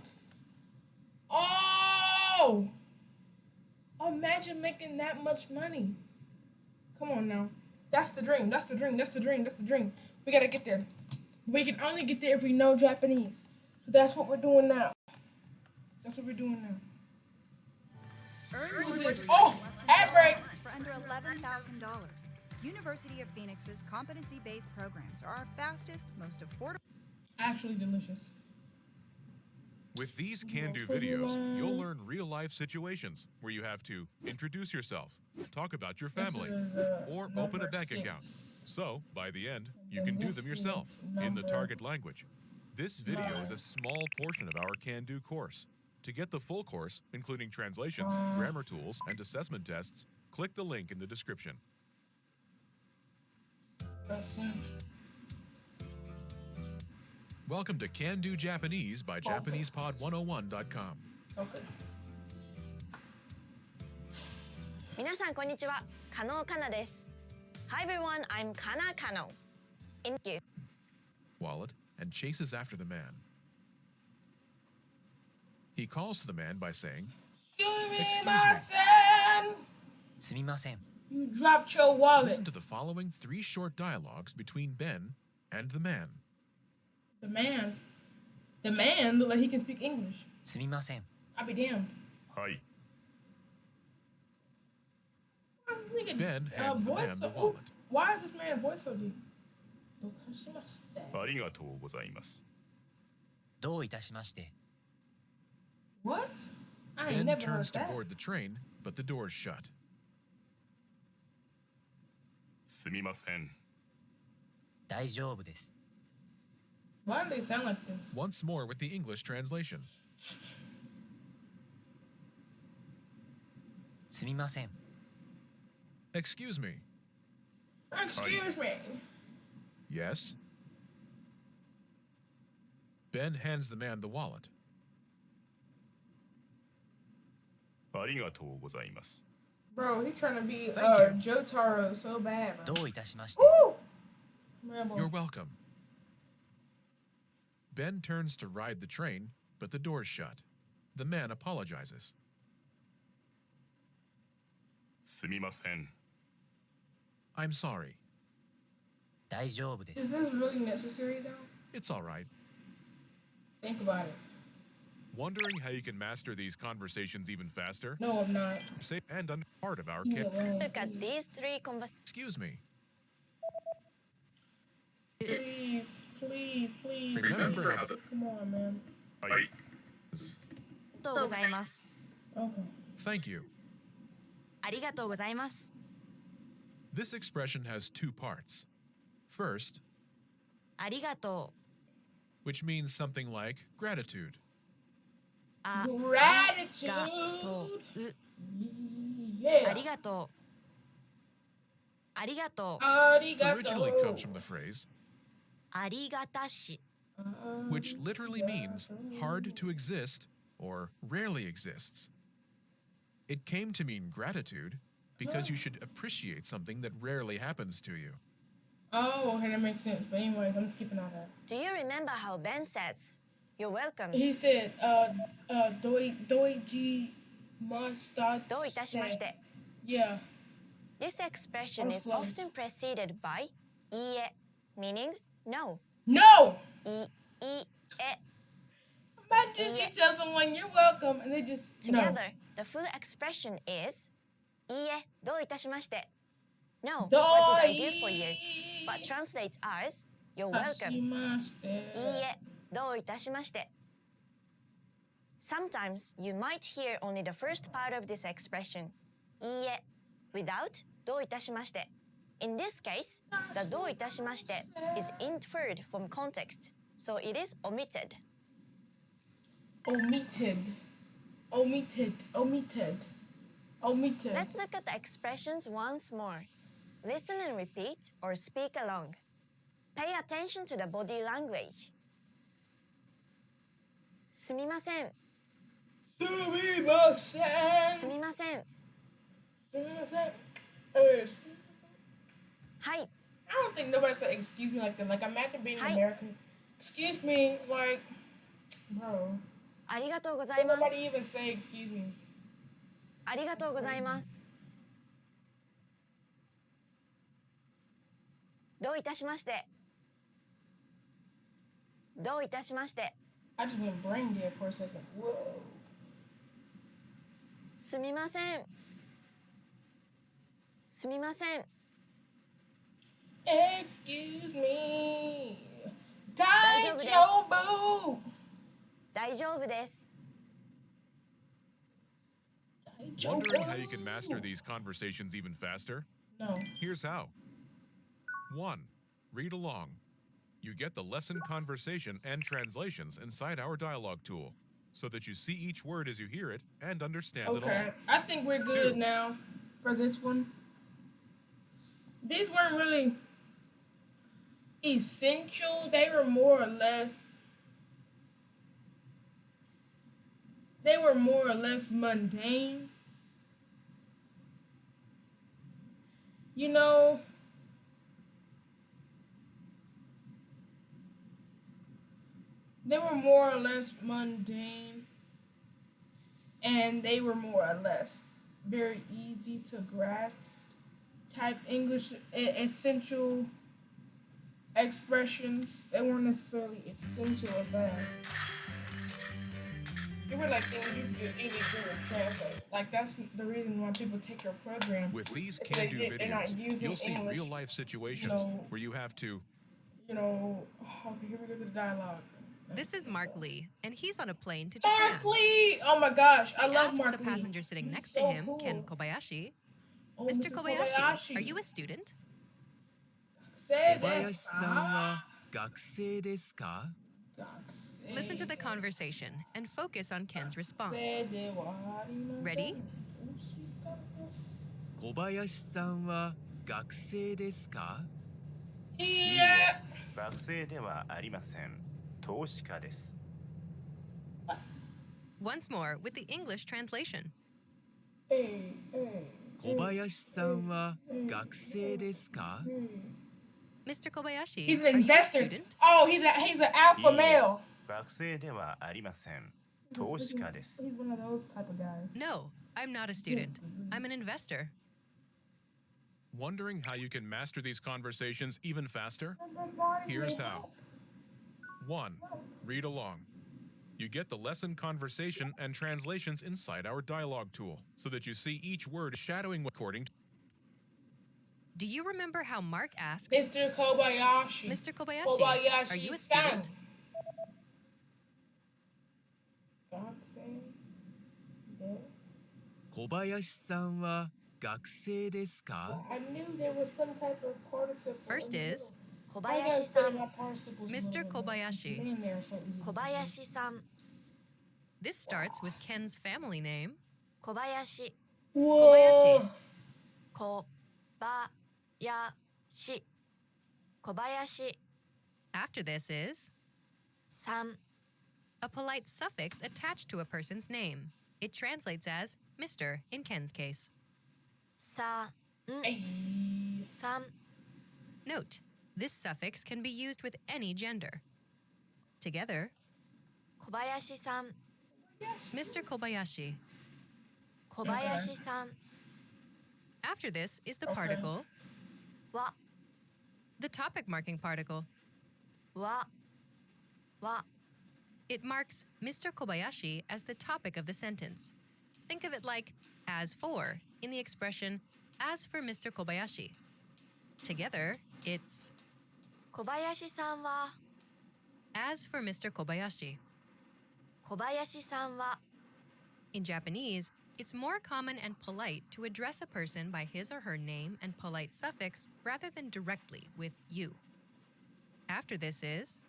B: Oh! Imagine making that much money. Come on now. That's the dream. That's the dream. That's the dream. That's the dream. We gotta get there. We can only get there if we know Japanese. So that's what we're doing now. That's what we're doing now. Who's this? Oh! Ad break!
I: For under $11,000. University of Phoenix's competency-based programs are our fastest, most affordable.
B: Actually delicious.
A: With these can-do videos, you'll learn real-life situations where you have to introduce yourself, talk about your family, or open a bank account. So, by the end, you can do them yourself in the target language. This video is a small portion of our can-do course. To get the full course, including translations, grammar tools, and assessment tests, click the link in the description. Welcome to Can Do Japanese by JapanesePod101.com.
B: Okay.
D: 皆さんこんにちは。加納かなです。Hi everyone, I'm Kana Kano. Thank you.
A: Wallet and chases after the man. He calls to the man by saying, "Excuse me."
G: すみません。
B: You dropped your wallet.
A: Listen to the following 3 short dialogues between Ben and the man.
B: The man look like he can speak English.
G: すみません。
B: I'll be damned.
H: はい。
B: Why is this nigga,
A: Ben hands the
B: voice
A: man the
B: so-
A: wallet.
B: Why is this man voice so deep?
H: ありがとうございます。
G: どういたしまして。
B: What? I ain't
A: Ben
B: never
A: turns
B: heard
A: to
B: that.
A: board the train, but the door's shut.
H: すみません。
G: 大丈夫です。
B: Why do they sound like this?
A: Once more with the English translation.
G: すみません。
A: Excuse me.
B: Excuse me.
A: Yes? Ben hands the man the wallet.
H: ありがとうございます。
B: Bro, he trying to be
A: Thank
B: Jotaro so bad, bro.
G: どういたしまして。
B: Woo! Rambo.
A: You're welcome. Ben turns to ride the train, but the door's shut. The man apologizes.
H: すみません。
A: I'm sorry.
G: 大丈夫で
B: Is
G: す。
B: this really necessary though?
A: It's all right.
B: Think about it.
A: Wondering how you can master these conversations even faster?
B: No, I'm not.
A: Say and on part of our
B: Leave
A: kit.
B: me alone,
D: Look at
B: please.
D: these 3 conversations.
A: Excuse me.
B: Please, please, please.
A: Remember how
B: Come on, man.
H: はい。
E: ありがとうございます。
B: Okay.
A: Thank you.
E: ありがとうございます。
A: This expression has 2 parts. First,
D: ありがと
A: which means something like gratitude.
D: う。あ
B: Gratitude.
D: がとう。
B: Yeah.
D: ありがとう。ありがとう。
A: Originally comes from the phrase,
D: ありがたし。
A: which literally means hard to exist or rarely exists. It came to mean gratitude because you should appreciate something that rarely happens to you.
B: Oh, okay, that makes sense. But anyways, I'm skipping all that.
D: Do you remember how Ben says, "You're welcome"?
B: He said, doiji masta.
D: どういたしまして。
B: Yeah.
D: This expression is
B: Close.
D: often preceded by いいえ meaning no.
B: No!
D: いえ
B: Imagine you tell someone you're welcome and they just
D: Together, the full expression is いいえどういたしまして No,
B: No.
D: what did I do for you? But translates as You're welcome. いい
B: Hashimashite.
D: えどういたしまして Sometimes you might hear only the first part of this expression いいえ without どういたしまして In this case, the どういたしまして is inferred from context, so it is omitted.
B: Omitted.
D: Let's look at the expressions once more. Listen and repeat or speak along. Pay attention to the body language. すみません。すみません。
B: すみません。
D: はい。
B: I don't think nobody said excuse me like that. Like, imagine being
D: Hi.
B: American. Excuse me, like, bro.
D: ありがとうございます。
B: Nobody even say excuse me.
D: ありがとうございます。どういたしまして。どういたしまして。
B: I just went brain dead for a second. Whoa.
D: すみません。すみません。
B: Excuse me.
D: 大丈夫です。
B: 大丈夫。
D: 大丈夫です。
A: Wondering how you can master these conversations even faster?
B: No.
A: Here's how. 1. Read along. You get the lesson conversation and translations inside our dialogue tool, so that you see each word as you hear it and understand it all.
B: Okay. I think we're good
A: 2.
B: now for this one. These weren't really essential. They were more or less mundane. You know, they were more or less mundane, and they were more or less very easy to grasp type English essential expressions. They weren't necessarily essential of that. They were like things you could easily do with translate. Like, that's the reason why people take your program.
A: With these
B: If they
A: can-do
B: they're not
A: videos,
B: using
A: you'll see
B: English,
A: real-life situations
B: know,
A: where you have to
B: You know, okay, here we go to the dialogue.
E: This is Mark Lee, and he's on a plane to Japan.
B: Mark Lee! Oh my gosh, I
E: He
B: love
E: asks
B: Mark
E: the
B: Lee.
E: passenger sitting
B: He's
E: next
B: so
E: to him,
B: cool.
E: Ken Kobayashi.
B: Oh,
E: Mr. Kobayashi, are you a student?
B: Say
G: 小林
B: this.
G: さんは学生ですか？
E: Listen to the conversation and focus on Ken's response. Ready?
G: 小林さんは学生ですか？
B: Yeah.
H: 学生ではありません。投資家です。
E: Once more with the English translation.
B: Hey, hey.
G: 小林さんは学生ですか？
E: Mr. Kobayashi,
B: He's
E: are
B: an
E: you a
B: investor.
E: student?
B: Oh, he's an alpha male.
H: 学生ではありません。投資家です。
B: He's one of those type of guys.
E: No, I'm not a student. I'm an investor.
A: Wondering how you can master these conversations even faster? Here's how. 1. Read along. You get the lesson conversation and translations inside our dialogue tool, so that you see each word shadowing according to.
E: Do you remember how Mark asks,
B: Mr. Kobayashi.
E: Mr. Kobayashi, are you a student?
B: Boxing.
G: 小林さんは学生ですか？
B: I knew there was some type of participle.
E: First
B: in the
E: is,
D: 小
B: I gotta
D: 林
B: fit
D: さ
B: in
D: ん
B: my participles.
E: Mr.
B: more.
E: Kobayashi.
B: In there so easy.
D: 小林さん
E: This starts with Ken's family name.
D: 小林
B: Whoa.
D: 小林小林
E: After this is
D: さん
E: a polite suffix attached to a person's name. It translates as Mr. in Ken's case.
D: さん
B: Hey.
D: さん
E: Note, this suffix can be used with any gender. Together,
D: 小林さん
E: Mr. Kobayashi.
D: 小林さん
E: After this is the
B: Okay.
E: particle,
D: は
E: the topic marking particle.
D: は
E: It marks Mr. Kobayashi as the topic of the sentence. Think of it like as for in the expression as for Mr. Kobayashi. Together, it's
D: 小林さんは
E: as for Mr. Kobayashi.
D: 小林さんは
E: In Japanese, it's more common and polite to address a person by his or her name and polite suffix rather than directly with you. After this is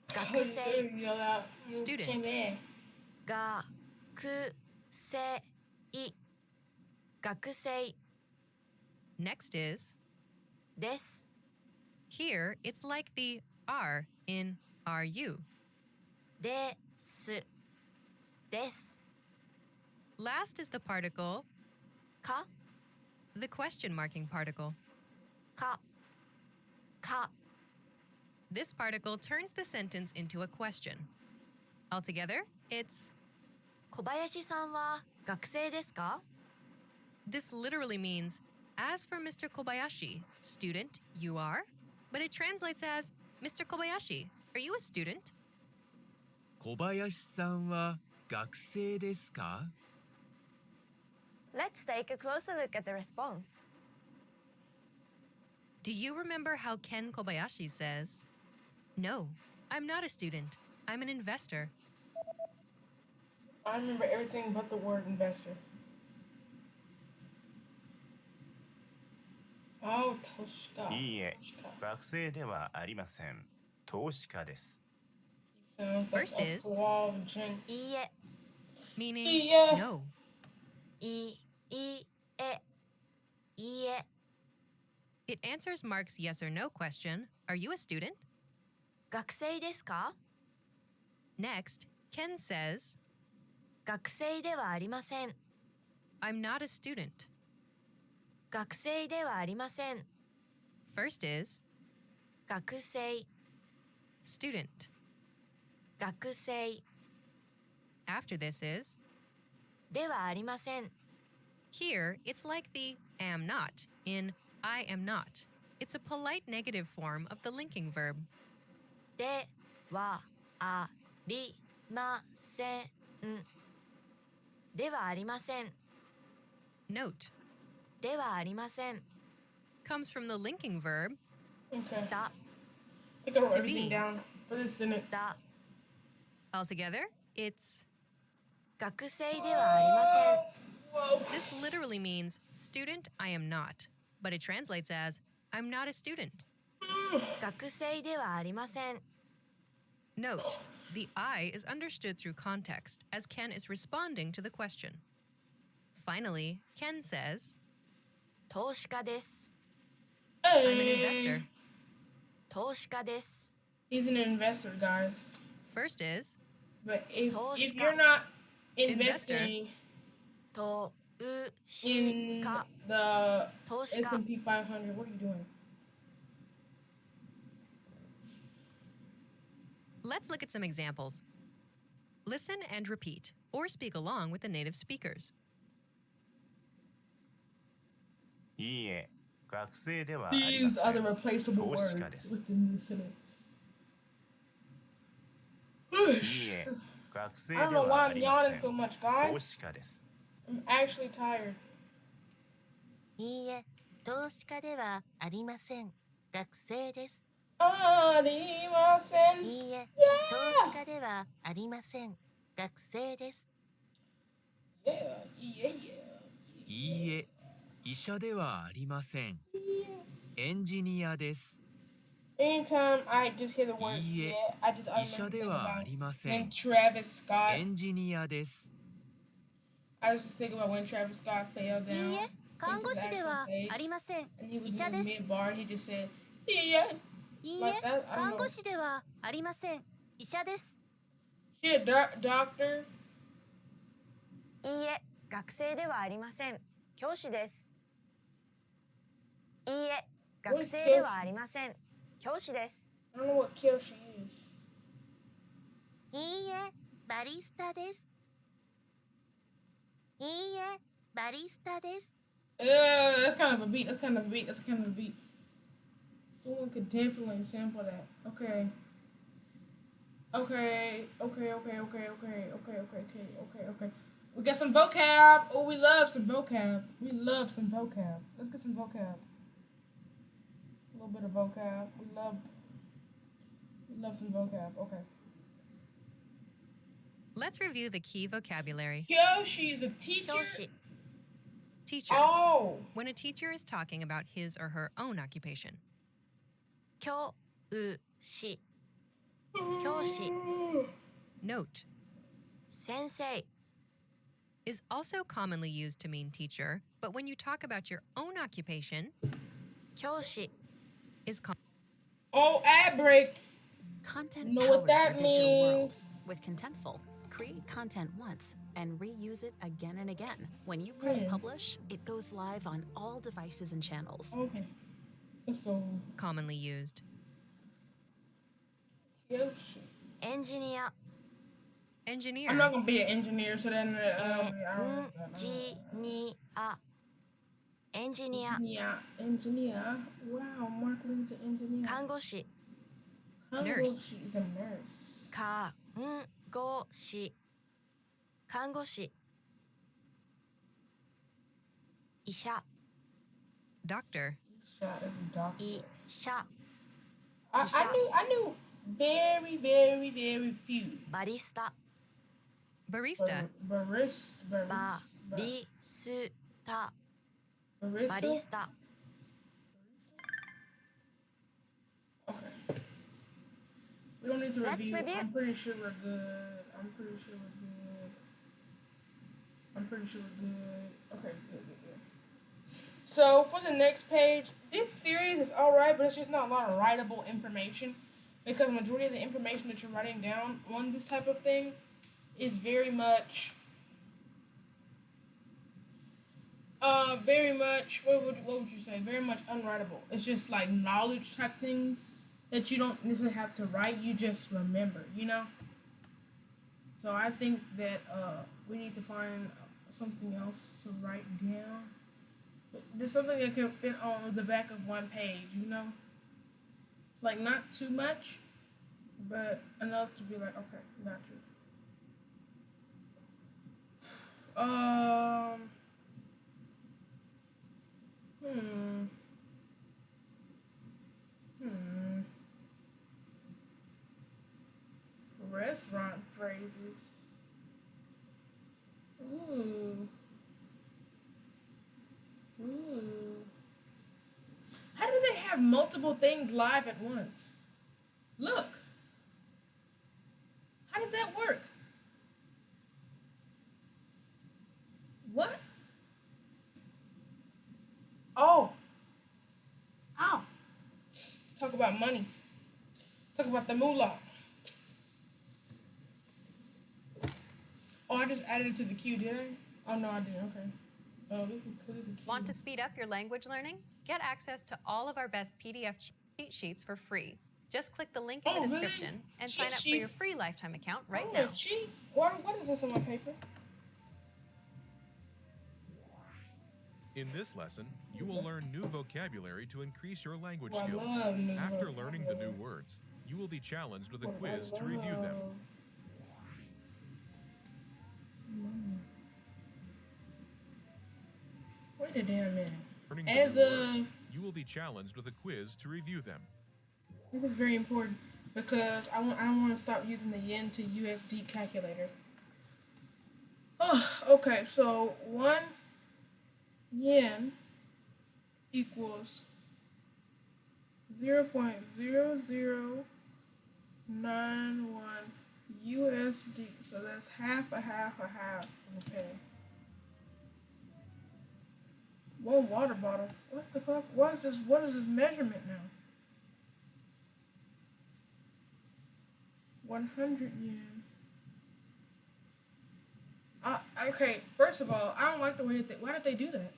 D: 学生
B: Yell out.
E: Student.
B: Came in.
D: 学生学生
E: next is
D: です
E: here it's like the are in are you.
D: ですです
E: Last is the particle
D: か
E: the question marking particle.
D: かか
E: This particle turns the sentence into a question. Altogether, it's
D: 小林さんは学生ですか
E: this literally means as for Mr. Kobayashi, student, you are, but it translates as Mr. Kobayashi, are you a student?
G: 小林さんは学生ですか？
D: Let's take a closer look at the response.
E: Do you remember how Ken Kobayashi says, "No, I'm not a student. I'm an investor."
B: I remember everything but the word investor. Oh, Toshika.
H: いいえ、
B: Toshika.
H: 学生ではありません。投資家です。
B: He sounds like
E: First
B: a
E: is-
B: suave gent.
D: いいえ
E: Meaning,
B: Yeah.
E: no.
D: いえいいえ
E: It answers Mark's yes or no question, "Are you a student?"
D: 学生ですか
E: Next, Ken says,
D: 学生ではありません
E: "I'm not a student."
D: 学生ではありません
E: First is
D: 学生
E: student.
D: 学生
E: After this is
D: ではありません
E: here, it's like the am not in I am not. It's a polite negative form of the linking verb.
D: ではありませんではありません
E: Note
D: ではありません
E: comes from the linking verb
B: Okay.
D: だ
B: I think I wrote
E: To
B: everything
E: be.
B: down for this sentence.
D: だ
E: altogether. It's
D: 学生ではありません
B: Whoa.
E: this literally means student I am not, but it translates as I'm not a student.
D: 学生ではありません
E: Note, the I is understood through context as Ken is responding to the question. Finally, Ken says,
D: 投資家です
E: I'm an
B: Hey.
E: investor.
D: 投資家です
B: He's an investor, guys.
E: First is
B: But if
D: Toshika.
B: you're not
E: Investor.
B: investing
D: 投資
B: in
D: 家
B: the
D: 投資家
B: S&P 500, what are you doing?
E: let's look at some examples. Listen and repeat, or speak along with the native speakers.
H: いいえ、学生ではありま
B: These
H: せ
B: are the
H: ん。
B: replaceable
H: 投資家
B: words
H: です
B: within the sentence.
H: いいえ、学生
B: I
H: で
B: don't know
H: は
B: why
H: あ
B: I'm
H: りませ
B: yawning
H: ん。
B: so much,
H: 投
B: guys.
H: 資家です。
B: I'm actually tired.
J: いいえ、投資家ではありません。学生です。
B: ありません。
J: いいえ、投資家ではありません。学生です。
B: Yeah, yeah,
G: いいえ、医者ではありません。エンジニアです。
B: Anytime I just hear the word
G: いいえ
B: yeah, I just
G: 医者
B: automatically
G: で
B: think
G: はあ
B: about
G: りませ
B: when
G: ん
B: Travis Scott.
G: エンジニアです
B: I just think about when Travis Scott fell
D: いい
B: down
D: え、看
B: into
D: 護
B: the
D: 師で
B: actual
D: は
B: stage,
D: ありません。
B: and he was
D: 医者
B: doing
D: です。
B: mid bar, he just said, yeah,
D: いいえ、
B: like that. I don't
D: 看護
B: know.
D: 師ではありません。医者です。
B: She a doctor.
D: いいえ、学生ではありません。教師です。いいえ、学生ではありません。教師です。
B: I don't know what kill she is.
J: いいえ、バリスタです。いいえ、バリスタです。
B: That's kind of a beat. That's kind of a beat. That's kind of a beat. Someone could definitely sample that. Okay. Okay. Okay. Okay. Okay. Okay. Okay. Okay. Okay. Okay. We got some vocab. Oh, we love some vocab. We love some vocab. Let's get some vocab. A little bit of vocab. We love some vocab. Okay.
E: Let's review the key vocabulary.
B: Yo, she's a teacher.
D: 教師、
E: Teacher.
B: Oh.
E: When a teacher is talking about his or her own occupation.
D: 教師、教師、
E: Note.
D: 先生、
E: Is also commonly used to mean teacher, but when you talk about your own occupation,
D: 教師、
E: is
B: Oh, ad break.
K: Content
B: Know
K: powers
B: what that
K: our digital world.
B: means.
K: With Contentful, create content once and reuse it again and again. When you press publish, it goes live on all devices and channels.
B: Okay. Let's go.
E: commonly used.
B: Yoshi.
D: エンジニア、
E: Engineer.
B: I'm not gonna be an engineer, so then
D: エンジニア、エンジニア、
B: engineer. Wow, Mark Lee's an engineer.
D: 看護師、
E: Nurse.
B: She's a nurse.
D: 看護師、看護師、医者、
E: Doctor.
B: Shot as a doctor.
D: 医者、
B: I knew very, very, very few.
D: バリスタ、
E: Barista.
D: バ
B: Barista.
D: リスタ、
B: Barista.
D: バリスタ、
B: Okay. We don't need to
D: Let's
B: review.
D: review.
B: I'm pretty sure we're good. I'm pretty sure we're good. Okay, good. So for the next page, this series is alright, but it's just not a lot of writable information because the majority of the information that you're writing down on this type of thing is very much what would you say? Very much unwritable. It's just like knowledge type things that you don't necessarily have to write, you just remember, you know? So I think that we need to find something else to write down. There's something that can fit on the back of one page, you know? Like not too much, but enough to be like, okay, got you. Restaurant phrases. Ooh. How do they have multiple things live at once? Look. How does that work? What? Oh. Ow. Talk about money. Talk about the moolah. Oh, I just added it to the queue, did I? Oh, no, I didn't. Okay. Oh, this is clear the queue.
E: Want to speed up your language learning? Get access to all of our best PDF cheat sheets for free. Just click the link in the description and sign up for your free lifetime account right now.
B: Cheat? What is this on my paper?
A: In this lesson, you will learn new vocabulary to increase your language
B: I
A: skills.
B: love new
A: After
B: vocabulary.
A: learning the new words, you will be challenged with a quiz to review them.
B: Wait a damn minute.
A: Learning the
B: As
A: new
B: a
A: words, you will be challenged with a quiz to review them.
B: This is very important because I want to stop using the yen to USD calculator. Oh, okay, so 1 yen equals 0.0091 USD. So that's half a half a half of a penny. One water bottle. What the fuck? What is this? What is this measurement now? 100 yen. Okay, first of all, I don't like the way that why did they do that?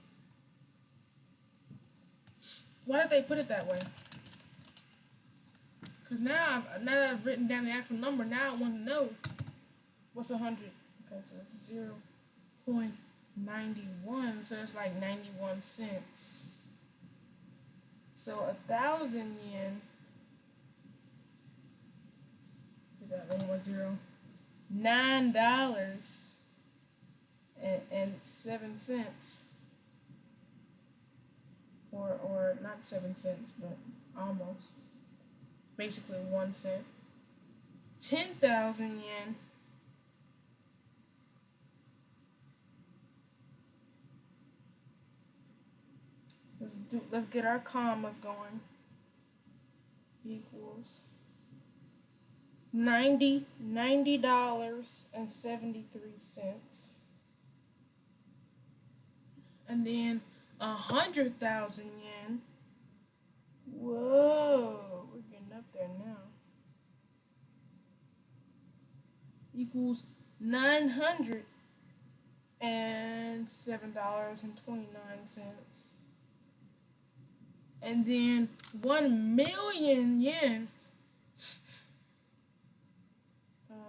B: Why did they put it that way? Because now that I've written down the actual number, now I want to know what's 100. Okay, so it's 0.91, so it's like 91 cents. So 1,000 yen. Is that one more zero? $9.07. Or not 7 cents, but almost. Basically 1 cent. 10,000 yen. Let's get our commas going. Equals $90.73. And then 100,000 yen. Whoa, we're getting up there now. Equals $907.29. And then 1 million yen.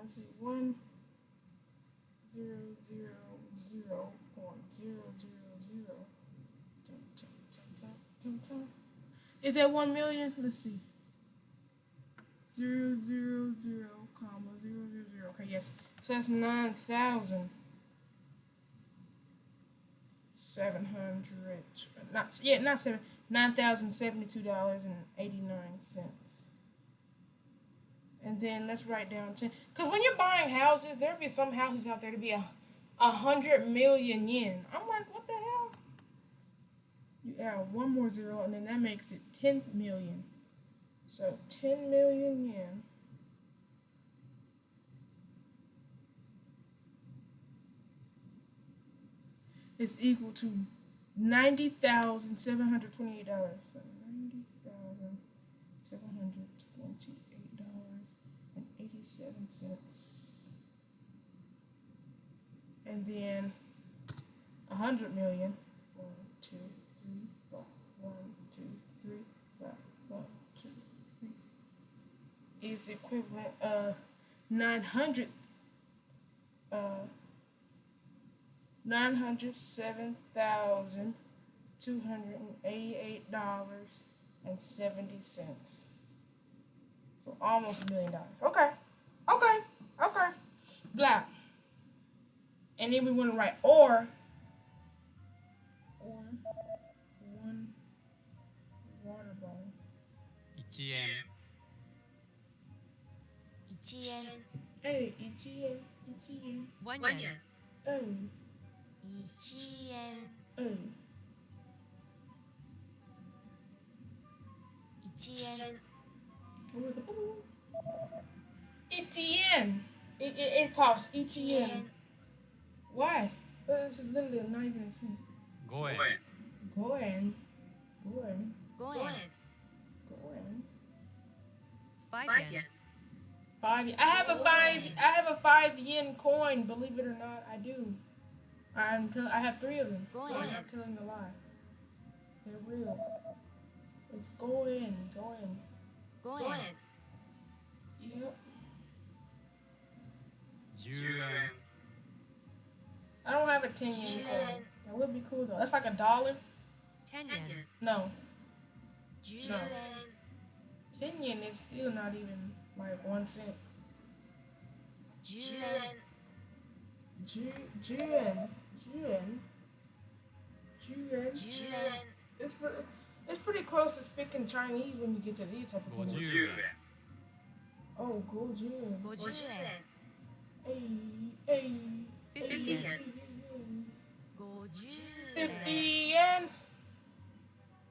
B: Let's see, 1,000.000. Is that 1 million? Let's see. 000, comma 000. Okay, yes. So that's 9,700. Not seven. $9,072.89. And then let's write down 10. Because when you're buying houses, there'll be some houses out there to be 100 million yen. I'm like, what the hell? You add one more zero, and then that makes it 10 million. So 10 million yen is equal to $90,728. So $90,728.87. And then 100 million. 1, 2, 3, 4. 1, 2, 3, 4. 1, 2, 3. Is equivalent of $907,288.70. So almost $1 million. Okay. Blah. And then we want to write or 1 water bottle.
G: 1円
J: 1円
B: Hey, 1 yen.
E: 1 yen.
B: Hey.
J: 1円
B: Hey.
J: 1円
B: What was it? 1 yen. It costs 1 yen. Why? This is literally not even a cent.
G: 5円
B: Go in.
J: 5円
E: 5 yen.
B: 5 yen. I have a 5 yen coin, believe it or not, I do. I have 3 of them.
J: Go
B: I'm
J: in.
B: not telling a lie. They're real. Let's go in.
J: 5円
B: Yep.
G: 10円
B: I don't have a 10 yen coin. That would be cool though. That's like $1.
E: 10 yen.
B: No.
J: 10
B: No.
J: 円
B: 10 yen is still not even like 1 cent.
J: 10円
B: Juan.
J: 10円
B: It's pretty close to speaking Chinese when you get to these type of things.
G: 50円
B: Oh, go Juan.
J: 50円
B: Hey.
E: 50 yen.
J: 50
B: 50
J: 円
B: yen.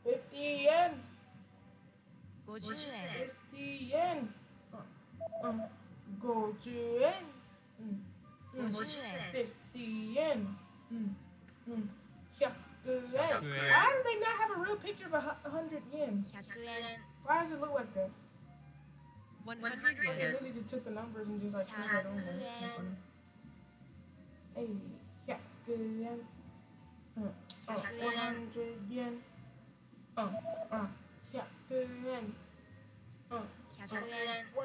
B: 50 yen.
F: 50円
B: 50 yen. 50 yen.
F: 50円
B: 50 yen. 100 yen.
G: 100
B: Why
G: yen.
B: do they not have a real picture of 100 yen?
F: 100円
B: Why does it look like that?
E: 100
B: They
E: yen.
B: literally just took the numbers and just like put it on there. That's funny. Hey, 100 yen. 100 yen. 100 yen.
F: 100円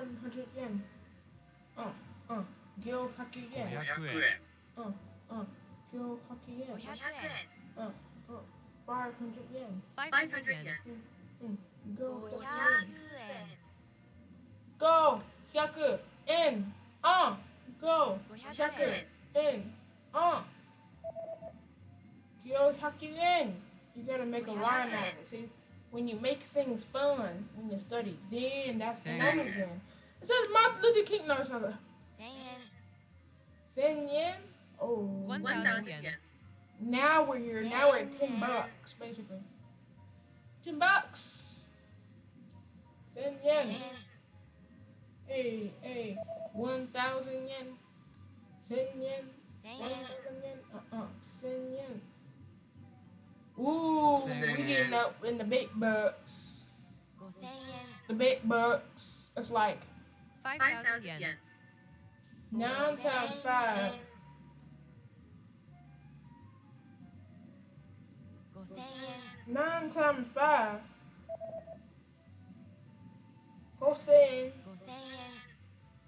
B: 100 yen. 500 yen.
G: 500円
B: 500 yen.
F: 500円
B: 500 yen.
E: 500 yen.
B: Go
F: 500 円
B: Go 100 yen. Go
F: 500
B: yen. Go 100 yen. You gotta make a line out of it. See, when you make things fun when you study, then that's fun again. It says Martin Luther King. No, it's not.
F: 1000円
B: 10 yen. Oh,
E: 1,000 yen.
B: now we're here. Now we're at $10 basically. $10. 10 yen. Hey, 1,000 yen. 10 yen.
F: 1000
B: 1,000
F: 円
B: yen. 10 yen. Ooh,
G: 1000
B: we getting up in the big bucks.
F: 5000円
B: The big bucks. It's like
E: 5,000 yen.
B: 9 times 5.
F: 5000円
B: 9 times 5. Go send.
F: 5000円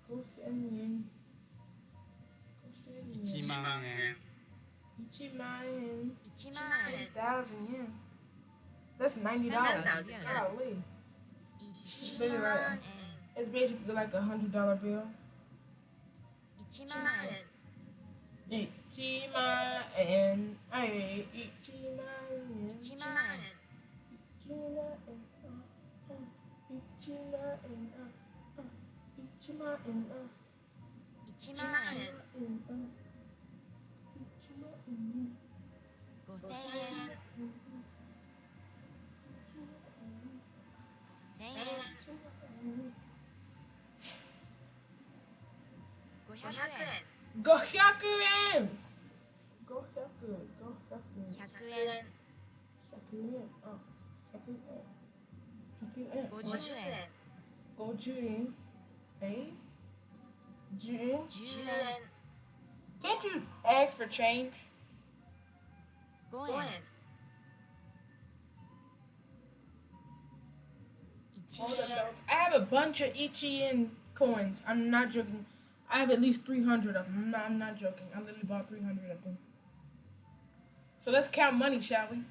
B: Go send yen. Go send yen.
G: 1万円
B: 1万円.
F: 1万円
B: 1,000 yen. That's $90.
E: 10,000 yen.
B: Golly.
F: 1万円
B: It's basically like $100 bill.
F: 1万円
B: 1万円. Ay, 1万円.
F: 1万円
B: 1万円. 1万円. 1万円.
F: 1万円 5000円 1000円 500円
B: Go 100 円. Go 100. Go 100.
F: 100円
B: 100 円. 100円. 100円.
F: 50円
B: 50円. Hey? 10円.
F: 10円
B: Can't you ask for change?
F: 5円
B: All
F: 1
B: the
F: 円
B: notes. I have a bunch of Ichian coins. I'm not joking. I have at least 300 of them. I'm not joking. I literally bought 300 of them. So let's count money, shall we?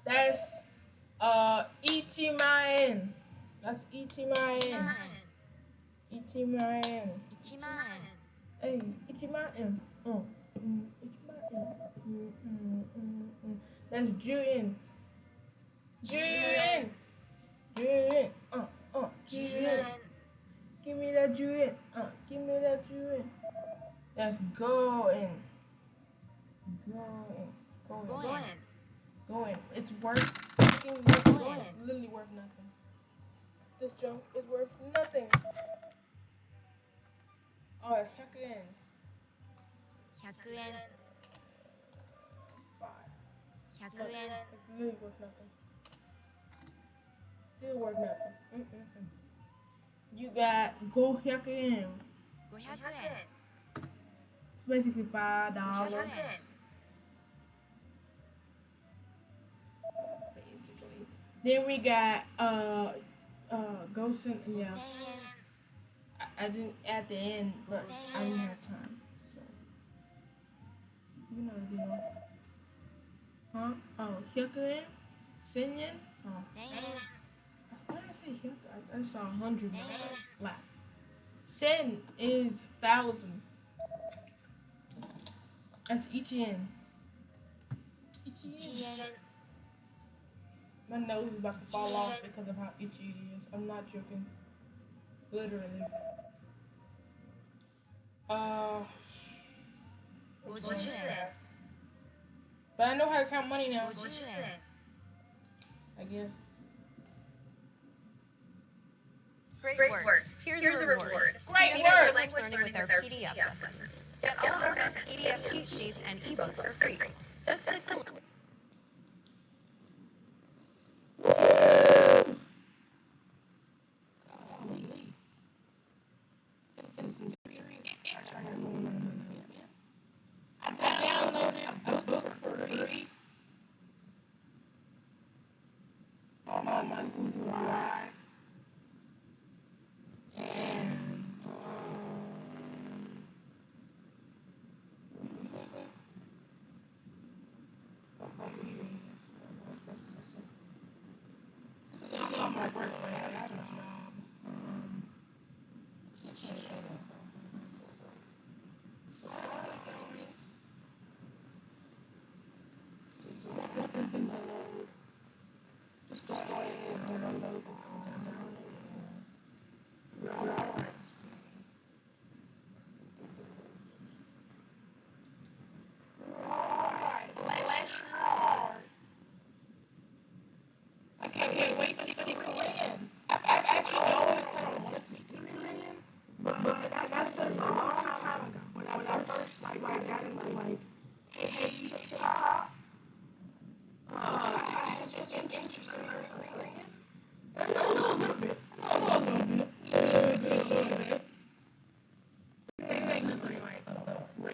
B: That's Ichiman. That's Ichiman.
F: 1 万円
B: Ichiman.
F: 1万円
B: Hey, Ichiman. That's Juin. Juin. Juin.
F: 10円
B: Give me that Juin. Give me that Juin. That's going. Going.
F: 5円
B: Going. It's worth fucking nothing.
F: Going.
B: It's literally worth nothing. This junk is worth nothing. Oh, it's 100 yen.
F: 100円
B: Five.
F: 100円
B: It's literally worth nothing. Still worth nothing. You got go 100 yen.
F: 500円
B: It's basically $5.
F: 500円
B: Basically. Then we got Ghost and
F: 5000
B: yeah.
F: 円
B: I didn't at the end, but I didn't have time. So you know the deal. Huh? Oh, 100 yen? 1000 yen? Oh.
F: 1000円
B: Why did I say 100? I saw 100
F: 1000円
B: flat. 10 is 1,000. That's each yen. Each
F: 1
B: yen.
F: 円
B: My nose is about to fall off because of how itchy it is. I'm not joking. Literally.
F: 50円
B: But I know how to count money now.
F: 50円
B: I guess.
E: Great work. Here's a reward.
B: Great
E: Speed up your
B: work.
E: language learning with our PDF lessons. Get all of our best PDF cheat sheets and ebooks for free. Just click the link.
B: I downloaded a book for free on my Google Drive. And it's on my birthday. I don't know. I can't wait to speak Korean. I've actually always kind of wanted to speak Korean, but I studied a long time ago when I first like got into like K-pop. I had such an interest in learning Korean. I know a little bit. A little bit. They look like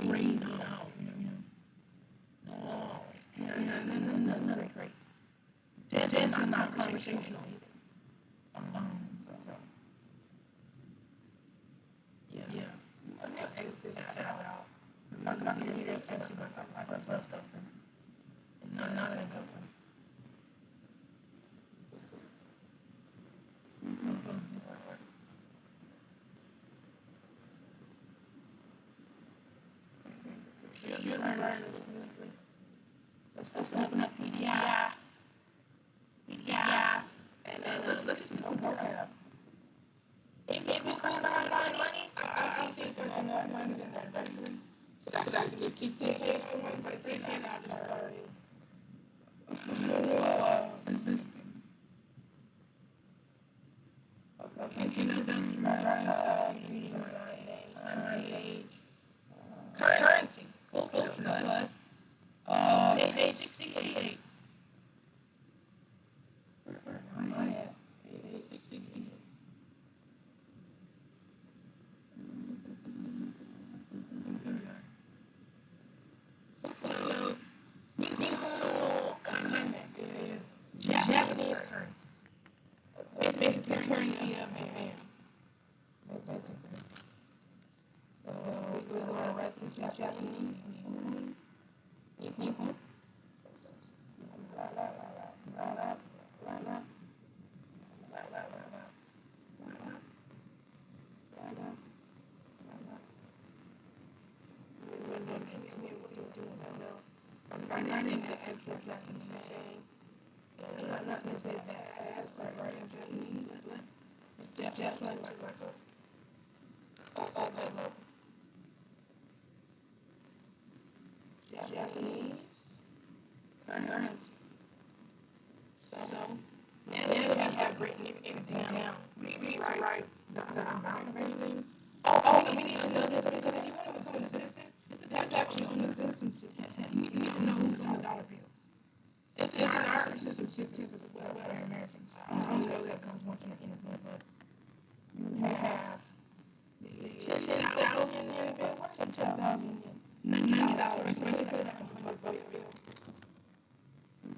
B: crazy now. No, they're crazy. That's not conversational either. Yeah. I'm not exist out. I'm not gonna hear that actually like stuff. Not in a good way. You're learning this. Let's open up PDF. And then let's just do some vocab. If we can't find money, I'll see if there's enough money in that treasury. So that I can just keep the case for money, but if they can't, I'll just start it. Okay, can you do currency? Culture plus. Page 68. Page 68. Japanese currency. It's basically the currency of Japan. So we go to our reference to Japanese. I'm not in the actual Japanese saying. I'm not going to say that as like writing Japanese, but it's definitely like a level. Japanese currency. So now that we have written everything down, we need to write the amount of everything. Oh, and we need to know this because if you want to become a citizen, this is actually on the citizenship test. You need to know who's on the dollar bills. It's in our citizenship test as well as Americans. I don't know that comes once in the NFL, but you have 10,000 yen bill. What's 10,000 yen? $90. Basically, like $100 bill.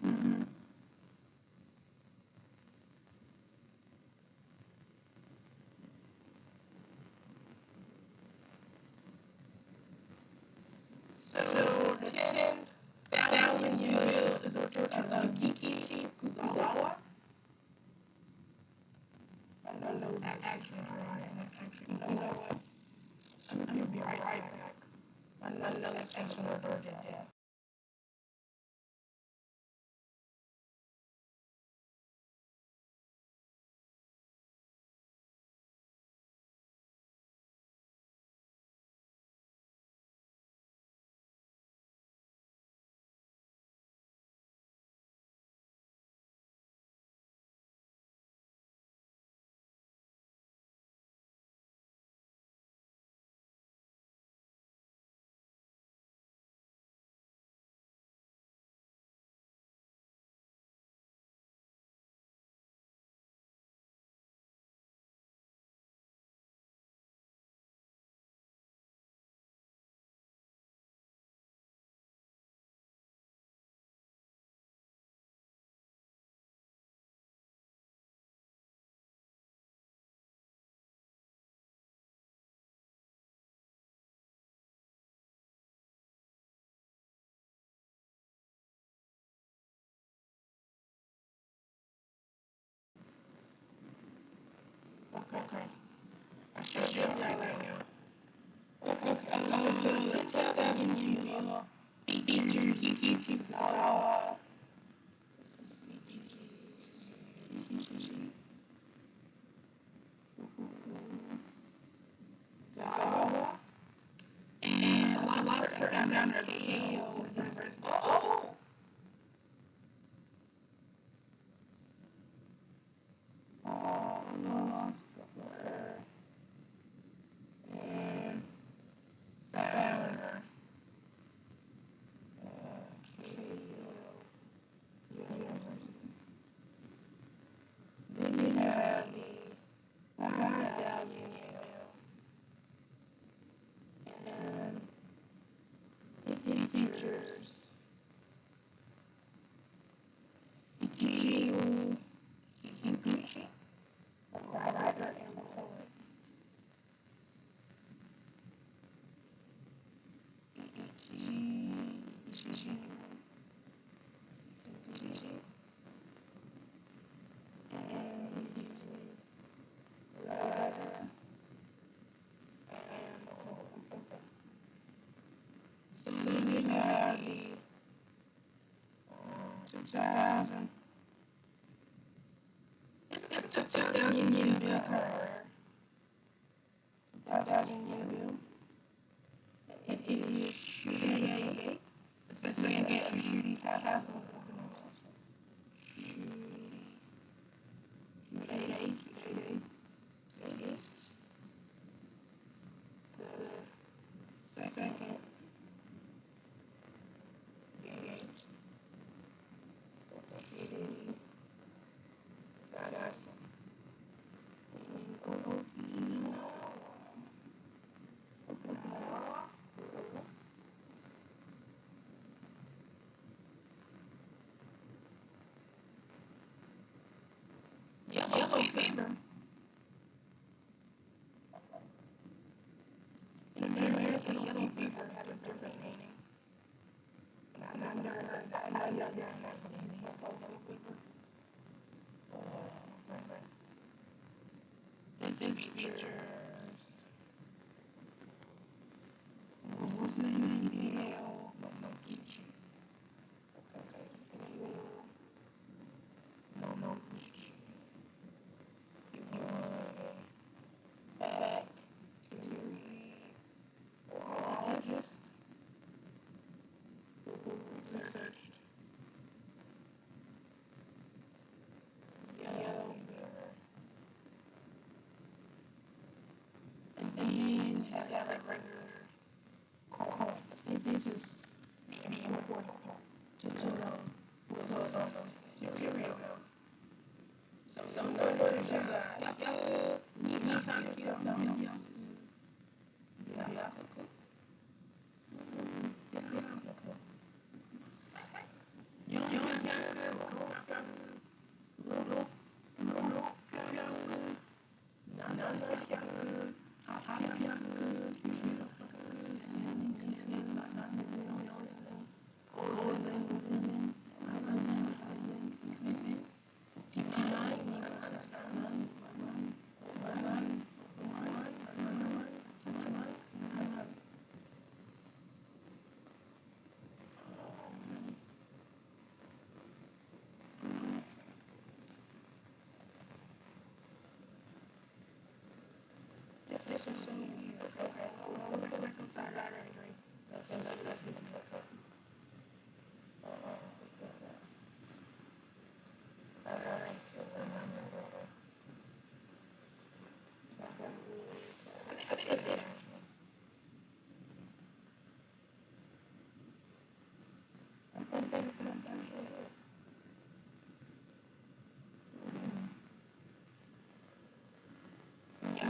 B: Mm-hmm. So the 10,000 yen bill is a Giki Fuzawa. I don't know that actually right. That's actually, you know what? I'm gonna be right back. I know that's actually her birthday. Okay. I should do that right now. Okay. So details I can give you features you can follow. And a lot of around under KO. Oh! And Fowler. Then you have the 100,000 and the features. Ichigo, Higuchi, a writer and poet. Ichigo, and he's a writer and poet. So you have the 2000. It's a 2,000 yen bill. 2,000 yen bill. It is shooting. It's a second shooting house. The second. Yellow fever. In America, yellow fever has a different meaning. I've never heard that. I know you're hearing that from me. Yellow fever. This features. What's the name? Momokichi. Momokichi. Back to the biologist who researched yellow fever. And then has got a regular call. This is maybe important to know what goes on those cereal. So numbers you got yellow, you kind of feel something yellow.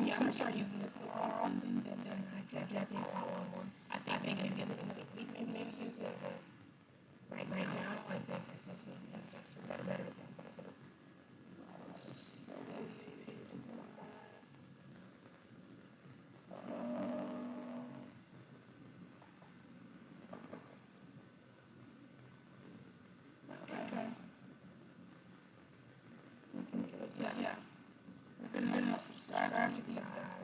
B: Yeah, I'm gonna start using this more often than I Japanese one. I think maybe in the week, maybe use it, but right now, I think it's just better than yeah. learn to these guys,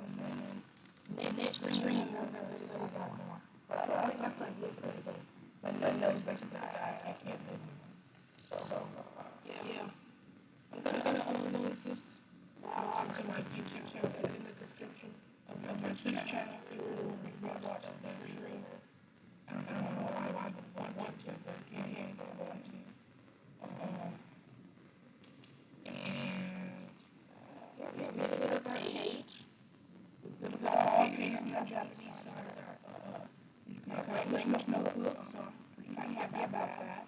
B: and they extreme more than they study that more. But I think that's like good for everybody. But no, especially that I can't live with them. So, yeah. I'm gonna link this to my YouTube channel. It's in the description of my Twitch channel. If you want to watch the stream. I don't know why I would want to, but can't go want to. And yeah, look at my age. Look at my page on the Japanese side. You can quite language notebook, so I'm pretty happy about that.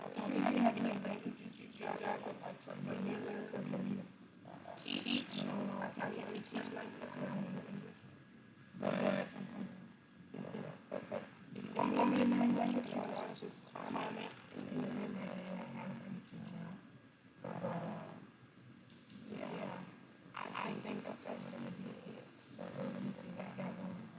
B: If you have any languages you got like from beginner or maybe teach, I don't know, I can't really teach like that. I don't know English. But if you want me to learn language, you can just comment and then yeah, I think that's gonna be it. So let me see what I got going.